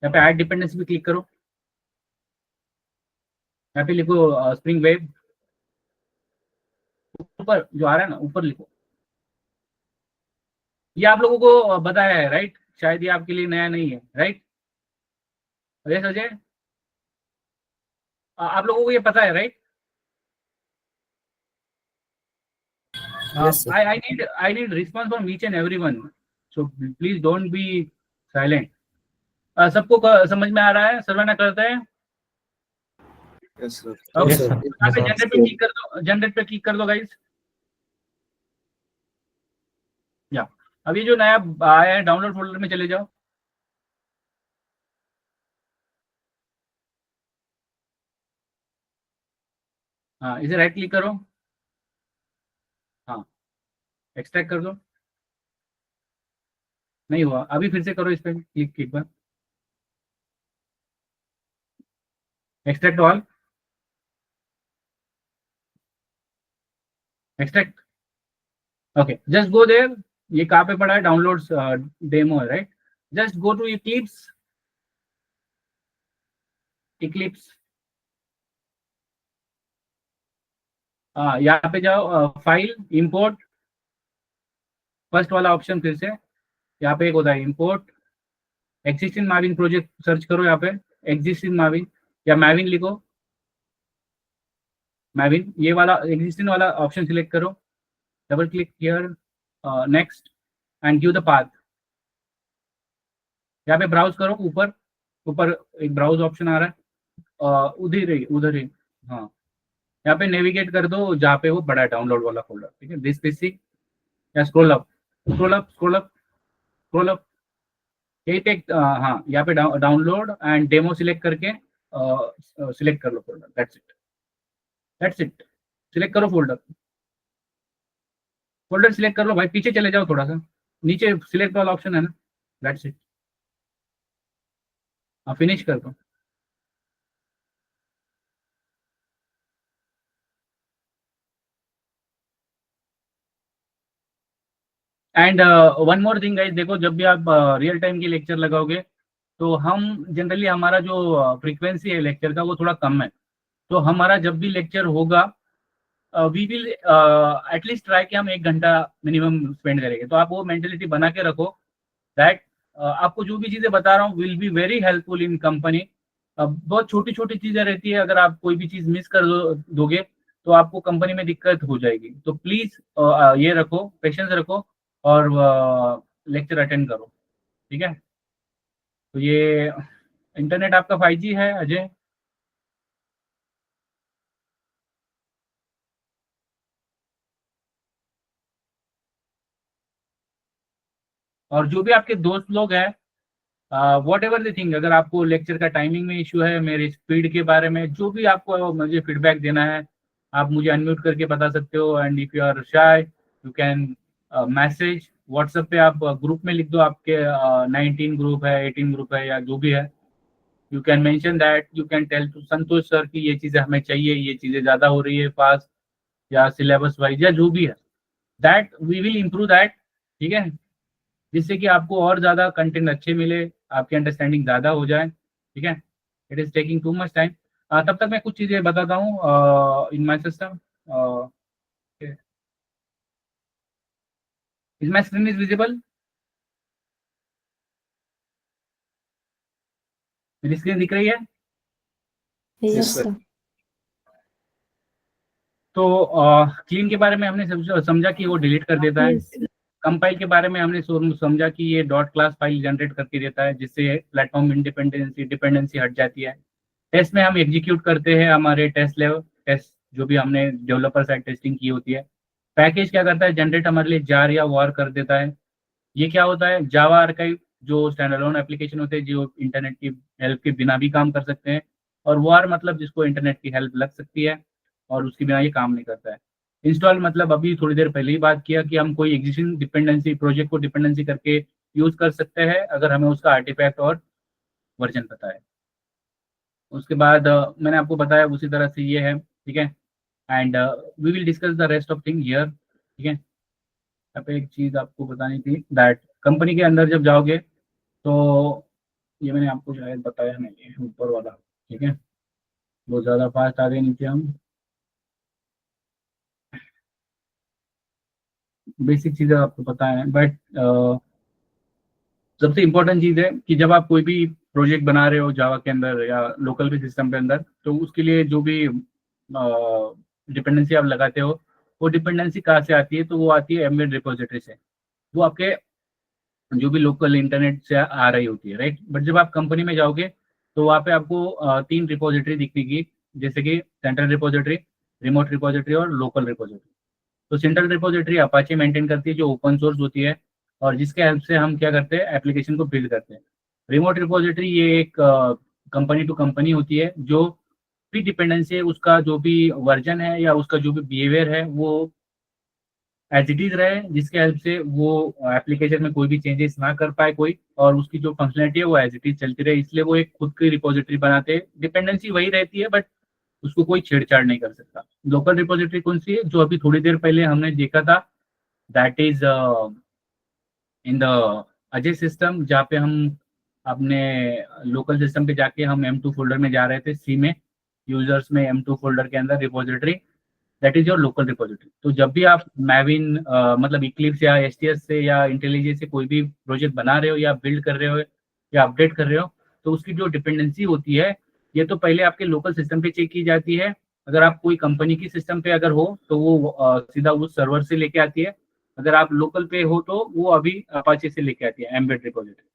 यहाँ पे ऐड डिपेंडेंसी पे क्लिक करो, यहाँ पे लिखो स्प्रिंग वेब, ऊपर जो आ रहा है ना ऊपर लिखो। ये आप लोगों को बताया है राइट, शायद ये आपके लिए नया नहीं है राइट। यस अजय, आप लोगों को ये पता है right. Yes, sir. I need response from each and everyone, so please don't be silent. सबको समझ में आ रहा है, सर्वना करते हैं। Yes, sir. Okay. Yes, sir. यहाँ पे जनरेट पे क्लिक कर दो, जनरेट पे क्लिक कर दो गाइस। या अब ये जो नया आया है डाउनलोड फोल्डर में चले जाओ। हाँ इसे राइट क्लिक करो, हाँ एक्सट्रैक्ट कर दो। नहीं हुआ, अभी फिर से करो इस पे क्लिक, एक बार extract all, extract. Okay just go there, ये कहाँ पे पड़ा है, डाउनलोड्स डेमो है right. Just go to Eclipse, Eclipse यहाँ पे जाओ, फाइल इंपोर्ट, फर्स्ट वाला ऑप्शन फिर से यहाँ पे एक होता है import, existing Maven project search करो यहाँ पे, एक्जिस्टिंग माविन या मैविन लिखो, मैविन ये वाला एक्जिस्टिंग वाला ऑप्शन सिलेक्ट करो, double click here, next and give the path. यहाँ पे ब्राउज करो, ऊपर ऊपर एक ब्राउज ऑप्शन आ रहा है, उधर ही हाँ, यहाँ पे नेविगेट कर दो जहाँ पे वो बड़ा डाउनलोड वाला फोल्डर, ठीक है, दिस पीसी, या scroll up scroll up scroll up scroll up, यही पे हाँ यहाँ पे डाउनलोड एंड डेमो सिलेक्ट करके सिलेक्ट कर लो folder, that's it, that's it. Select करो फोल्डर, फोल्डर सिलेक्ट कर लो भाई, पीछे चले जाओ थोड़ा सा, नीचे सिलेक्ट वाला ऑप्शन है ना, दैट्स इट, हाँ फिनिश कर दो। And one more thing guys, देखो जब भी आप रियल टाइम की लेक्चर लगाओगे तो हम जनरली हमारा जो फ्रीक्वेंसी है लेक्चर का वो थोड़ा कम है, तो हमारा जब भी लेक्चर होगा वी विल एटलीस्ट ट्राई कि हम 1 घंटा मिनिमम स्पेंड करेंगे। तो आप वो मेंटेलिटी बना के रखो दैट आपको जो भी चीज़ें बता रहा हूँ will be very helpful in company. बहुत छोटी छोटी चीज़ें रहती है, अगर आप कोई भी चीज़ मिस कर दोगे तो आपको कंपनी में दिक्कत हो जाएगी। तो प्लीज़ ये रखो, पेशेंस रखो और लेक्चर अटेंड करो, ठीक है। तो ये इंटरनेट आपका 5G है अजय? और जो भी आपके दोस्त लोग हैं वॉट एवर द थिंग, अगर आपको लेक्चर का टाइमिंग में इशू है, मेरे स्पीड के बारे में जो भी आपको मुझे फीडबैक देना है, आप मुझे अनम्यूट करके बता सकते हो। And if you are shy you can message WhatsApp पे, आप ग्रुप में लिख दो, आपके 19 ग्रुप है, 18 ग्रुप है या जो भी है, you can mention that, you can tell to Santosh sir कि ये चीज़ें हमें चाहिए, ये चीज़ें ज़्यादा हो रही है फास्ट या सिलेबस वाइज या जो भी है, that we will improve that, ठीक है, जिससे कि आपको और ज़्यादा कंटेंट अच्छे मिले, आपकी अंडरस्टैंडिंग ज़्यादा हो जाए, ठीक है। It is taking too much time. तब तक मैं कुछ चीज़ें बताता हूँ in my system. Is my screen is visible? मेरी स्क्रीन दिख रही है? Yes, sir. तो क्लीन के बारे में हमने समझा कि वो डिलीट कर देता है। Yes, sir. कंपाइल के बारे में हमने समझा कि ये डॉट क्लास फाइल जनरेट करके देता है, जिससे प्लेटफॉर्म डिपेंडेंसी हट जाती है। टेस्ट में हम एग्जीक्यूट करते हैं हमारे टेस्ट लेवल टेस्ट, जो भी हमने डेवलपर साइड टेस्टिंग की होती है। पैकेज क्या करता है, जनरेट हमारे लिए जार या वॉर कर देता है। ये क्या होता है, जावा आर्काइव जो स्टैंड अलोन एप्लीकेशन होते हैं जो इंटरनेट की हेल्प के बिना भी काम कर सकते हैं, और वॉर मतलब जिसको इंटरनेट की हेल्प लग सकती है और उसके बिना ये काम नहीं करता है। इंस्टॉल मतलब अभी थोड़ी देर पहले ही बात किया कि हम कोई एग्जिस्टिंग डिपेंडेंसी प्रोजेक्ट को डिपेंडेंसी करके यूज कर सकते हैं अगर हमें उसका आर्टिफैक्ट और वर्जन पता है। उसके बाद मैंने आपको बताया उसी तरह से ये है, ठीक है। And we will discuss the rest of thing here, ठीक है। यहाँ पे एक चीज़ आपको बतानी थी दैट कंपनी के अंदर जब जाओगे तो ये मैंने आपको शायद बताया नहीं है, ऊपर वाला, ठीक है, बहुत ज़्यादा फास्ट आ गए नीचे हम। बेसिक चीज़ें आपको पता है, बट सबसे इम्पोर्टेंट चीज़ है कि जब आप कोई भी प्रोजेक्ट बना रहे हो जावा के अंदर या लोकल भी सिस्टम के अंदर, तो उसके लिए जो भी डिपेंडेंसी आप लगाते हो, वो डिपेंडेंसी कहाँ से आती है, तो वो आती है एम्बेड रिपोजिटरी से। वो आपके जो भी लोकल इंटरनेट से आ रही होती है, राइट। बट जब आप कंपनी में जाओगे तो वहाँ पे आपको 3 रिपोजिटरी दिखेगी, जैसे कि सेंट्रल रिपोजिटरी, रिमोट रिपोजिटरी और लोकल रिपोजिटरी। तो सेंट्रल रिपोजिटरी अपाचे मेंटेन करती है, जो ओपन सोर्स होती है और जिसके हेल्प से हम क्या करते हैं, एप्लीकेशन को बिल्ड करते हैं। रिमोट रिपोजिटरी ये एक कंपनी टू कंपनी होती है, जो भी डिपेंडेंसी है उसका जो भी वर्जन है या उसका जो भी बिहेवियर है वो एज इट इज रहे, जिसके हेल्प से वो एप्लीकेशन में कोई भी चेंजेस ना कर पाए कोई, और उसकी जो फंक्शनलिटी है वो एज इट इज चलती रहे। इसलिए वो एक खुद की रिपोजिटरी बनाते हैं, डिपेंडेंसी वही रहती है बट उसको कोई छेड़छाड़ नहीं कर सकता। लोकल रिपोजिटरी कौन सी है, जो अभी थोड़ी देर पहले हमने देखा था, that is in the Ajay system, जहाँ पे हम अपने लोकल सिस्टम पे जाके हम M2 फोल्डर में जा रहे थे, सी में यूजर्स में M2 फोल्डर के अंदर repository, that is your local repository. तो जब भी आप मैविन मतलब इक्लिप्स या STS से या इंटेलिजेंस से कोई भी प्रोजेक्ट बना रहे हो या बिल्ड कर रहे हो या अपडेट कर रहे हो, तो उसकी जो डिपेंडेंसी होती है, ये तो पहले आपके लोकल सिस्टम पे चेक की जाती है। अगर आप कोई कंपनी की सिस्टम पे अगर हो तो वो सीधा उस सर्वर से लेके आती है। अगर आप लोकल पे हो तो वो अभी अपाचे से लेके आती है एम्बेड रिपोजिटरी।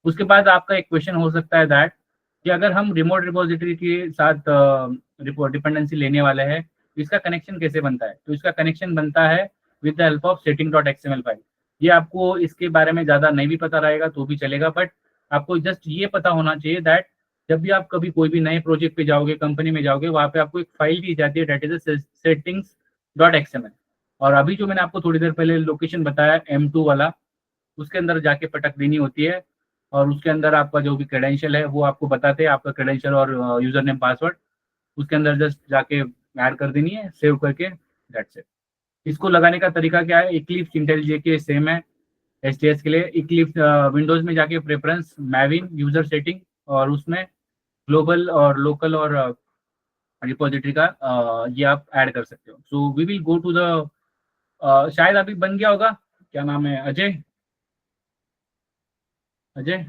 उसके बाद आपका एक क्वेश्चन हो सकता है दैट कि अगर हम रिमोट रिपोजिटरी के साथ डिपेंडेंसी लेने वाले हैं, तो इसका कनेक्शन कैसे बनता है। तो इसका कनेक्शन बनता है with the help of setting.xml file. ये आपको इसके बारे में ज़्यादा नहीं भी पता रहेगा तो भी चलेगा, बट आपको जस्ट ये पता होना चाहिए दैट जब भी आप कभी कोई भी नए प्रोजेक्ट पे जाओगे, कंपनी में जाओगे, वहाँ पे आपको एक फाइल दी जाती है, दैट इज settings.xml। और अभी जो मैंने आपको थोड़ी देर पहले लोकेशन बताया M2 वाला, उसके अंदर जाके पटक देनी होती है और उसके अंदर आपका जो भी क्रेडेंशियल है वो आपको बताते हैं, आपका क्रेडेंशियल और यूजर नेम पासवर्ड उसके अंदर जस्ट जाके ऐड कर देनी है, सेव करके, दैट्स इट। इसको लगाने का तरीका क्या है, इक्लिप्स इंटेलिजे के सेम है STS के लिए। इक्लिप्स विंडोज में जाके प्रेफरेंस, मैविन, यूजर सेटिंग, और उसमें ग्लोबल और लोकल और रिपोजिटरी का ये आप ऐड कर सकते हो। So we will go to the, शायद अभी बन गया होगा, क्या नाम है, अजय, अजय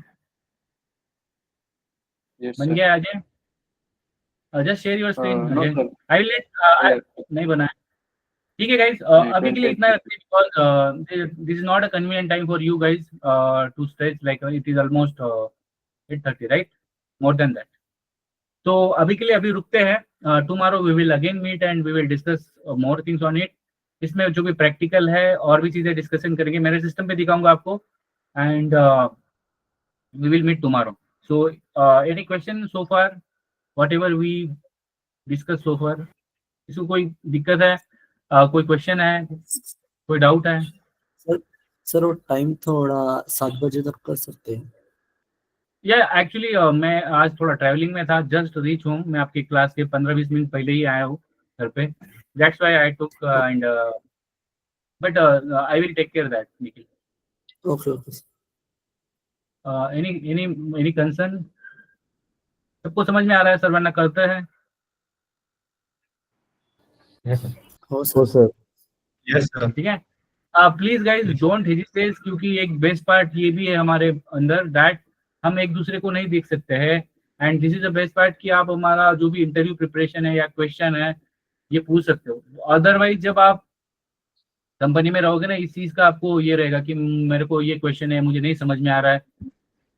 Yes, बन sir. गया है Ajay? Just share your screen No, Ajay. sir. I will let, नहीं बना है, ठीक है गाइस। अभी के लिए इतना रखते हैं because this is not a convenient time for you guys to stretch, like it is almost 8:30, right, more than that. तो अभी के लिए अभी रुकते हैं। Tomorrow we will again meet and we will discuss more things on it. इसमें जो भी प्रैक्टिकल है और भी चीजें डिस्कशन करेंगे, मेरे सिस्टम पे दिखाऊंगा आपको, and we will meet tomorrow. So any question so far, whatever we discuss so far? इसको कोई दिक्कत है, कोई क्वेश्चन है, कोई डाउट है? सर वो टाइम थोड़ा 7 बजे तक कर सकते हैं? या एक्चुअली मैं आज थोड़ा ट्रैवलिंग में था, जस्ट रीच हूँ, मैं आपकी क्लास के 15-20 मिनट पहले ही आया हूँ घर पे, that's why I took and but I will take care that Nikhil. Okay okay. Any concern? सबको समझ में आ रहा है सर, वरना करते हैं? हो सर। Yes, sir. ठीक है, प्लीज गाइज डोंट हेजिटेट, क्योंकि एक बेस्ट पार्ट ये भी है हमारे अंदर दैट हम एक दूसरे को नहीं देख सकते हैं, and this is the best part कि आप हमारा जो भी इंटरव्यू प्रिपरेशन है या क्वेश्चन है ये पूछ सकते हो। अदरवाइज जब आप कंपनी में रहोगे ना, इस चीज का आपको ये रहेगा कि मेरे को ये क्वेश्चन है, मुझे नहीं समझ में आ रहा है,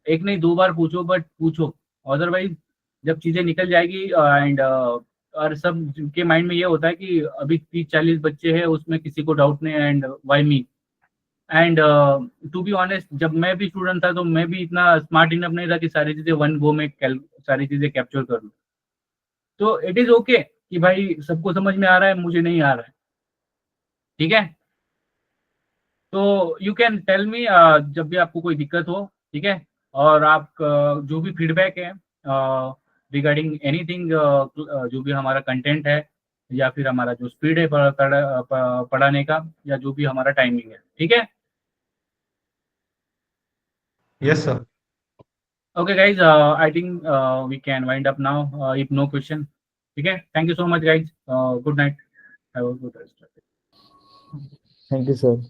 एक नहीं 2 बार पूछो, बट पूछो। अदरवाइज जब चीजें निकल जाएगी एंड और सब के माइंड में ये होता है कि अभी 30-40 बच्चे हैं, उसमें किसी को डाउट नहीं, and why me. And to be honest, जब मैं भी स्टूडेंट था तो मैं भी इतना स्मार्ट इनफ नहीं था कि सारी चीजें वन गो में सारी चीजें कैप्चर कर लूं। तो इट इज ओके कि भाई सबको समझ में आ रहा है, मुझे नहीं आ रहा है, ठीक है। तो यू कैन टेल मी जब भी आपको कोई दिक्कत हो, ठीक है। और आप जो भी फीडबैक है रिगार्डिंग एनीथिंग, जो भी हमारा कंटेंट है या फिर हमारा जो स्पीड है पढ़ाने का, या जो भी हमारा टाइमिंग है, ठीक है। Yes, sir. Okay, guys. I think we can wind up now. If no question. Okay. Thank you so much, guys. Good night. Have a good rest. Thank you, sir.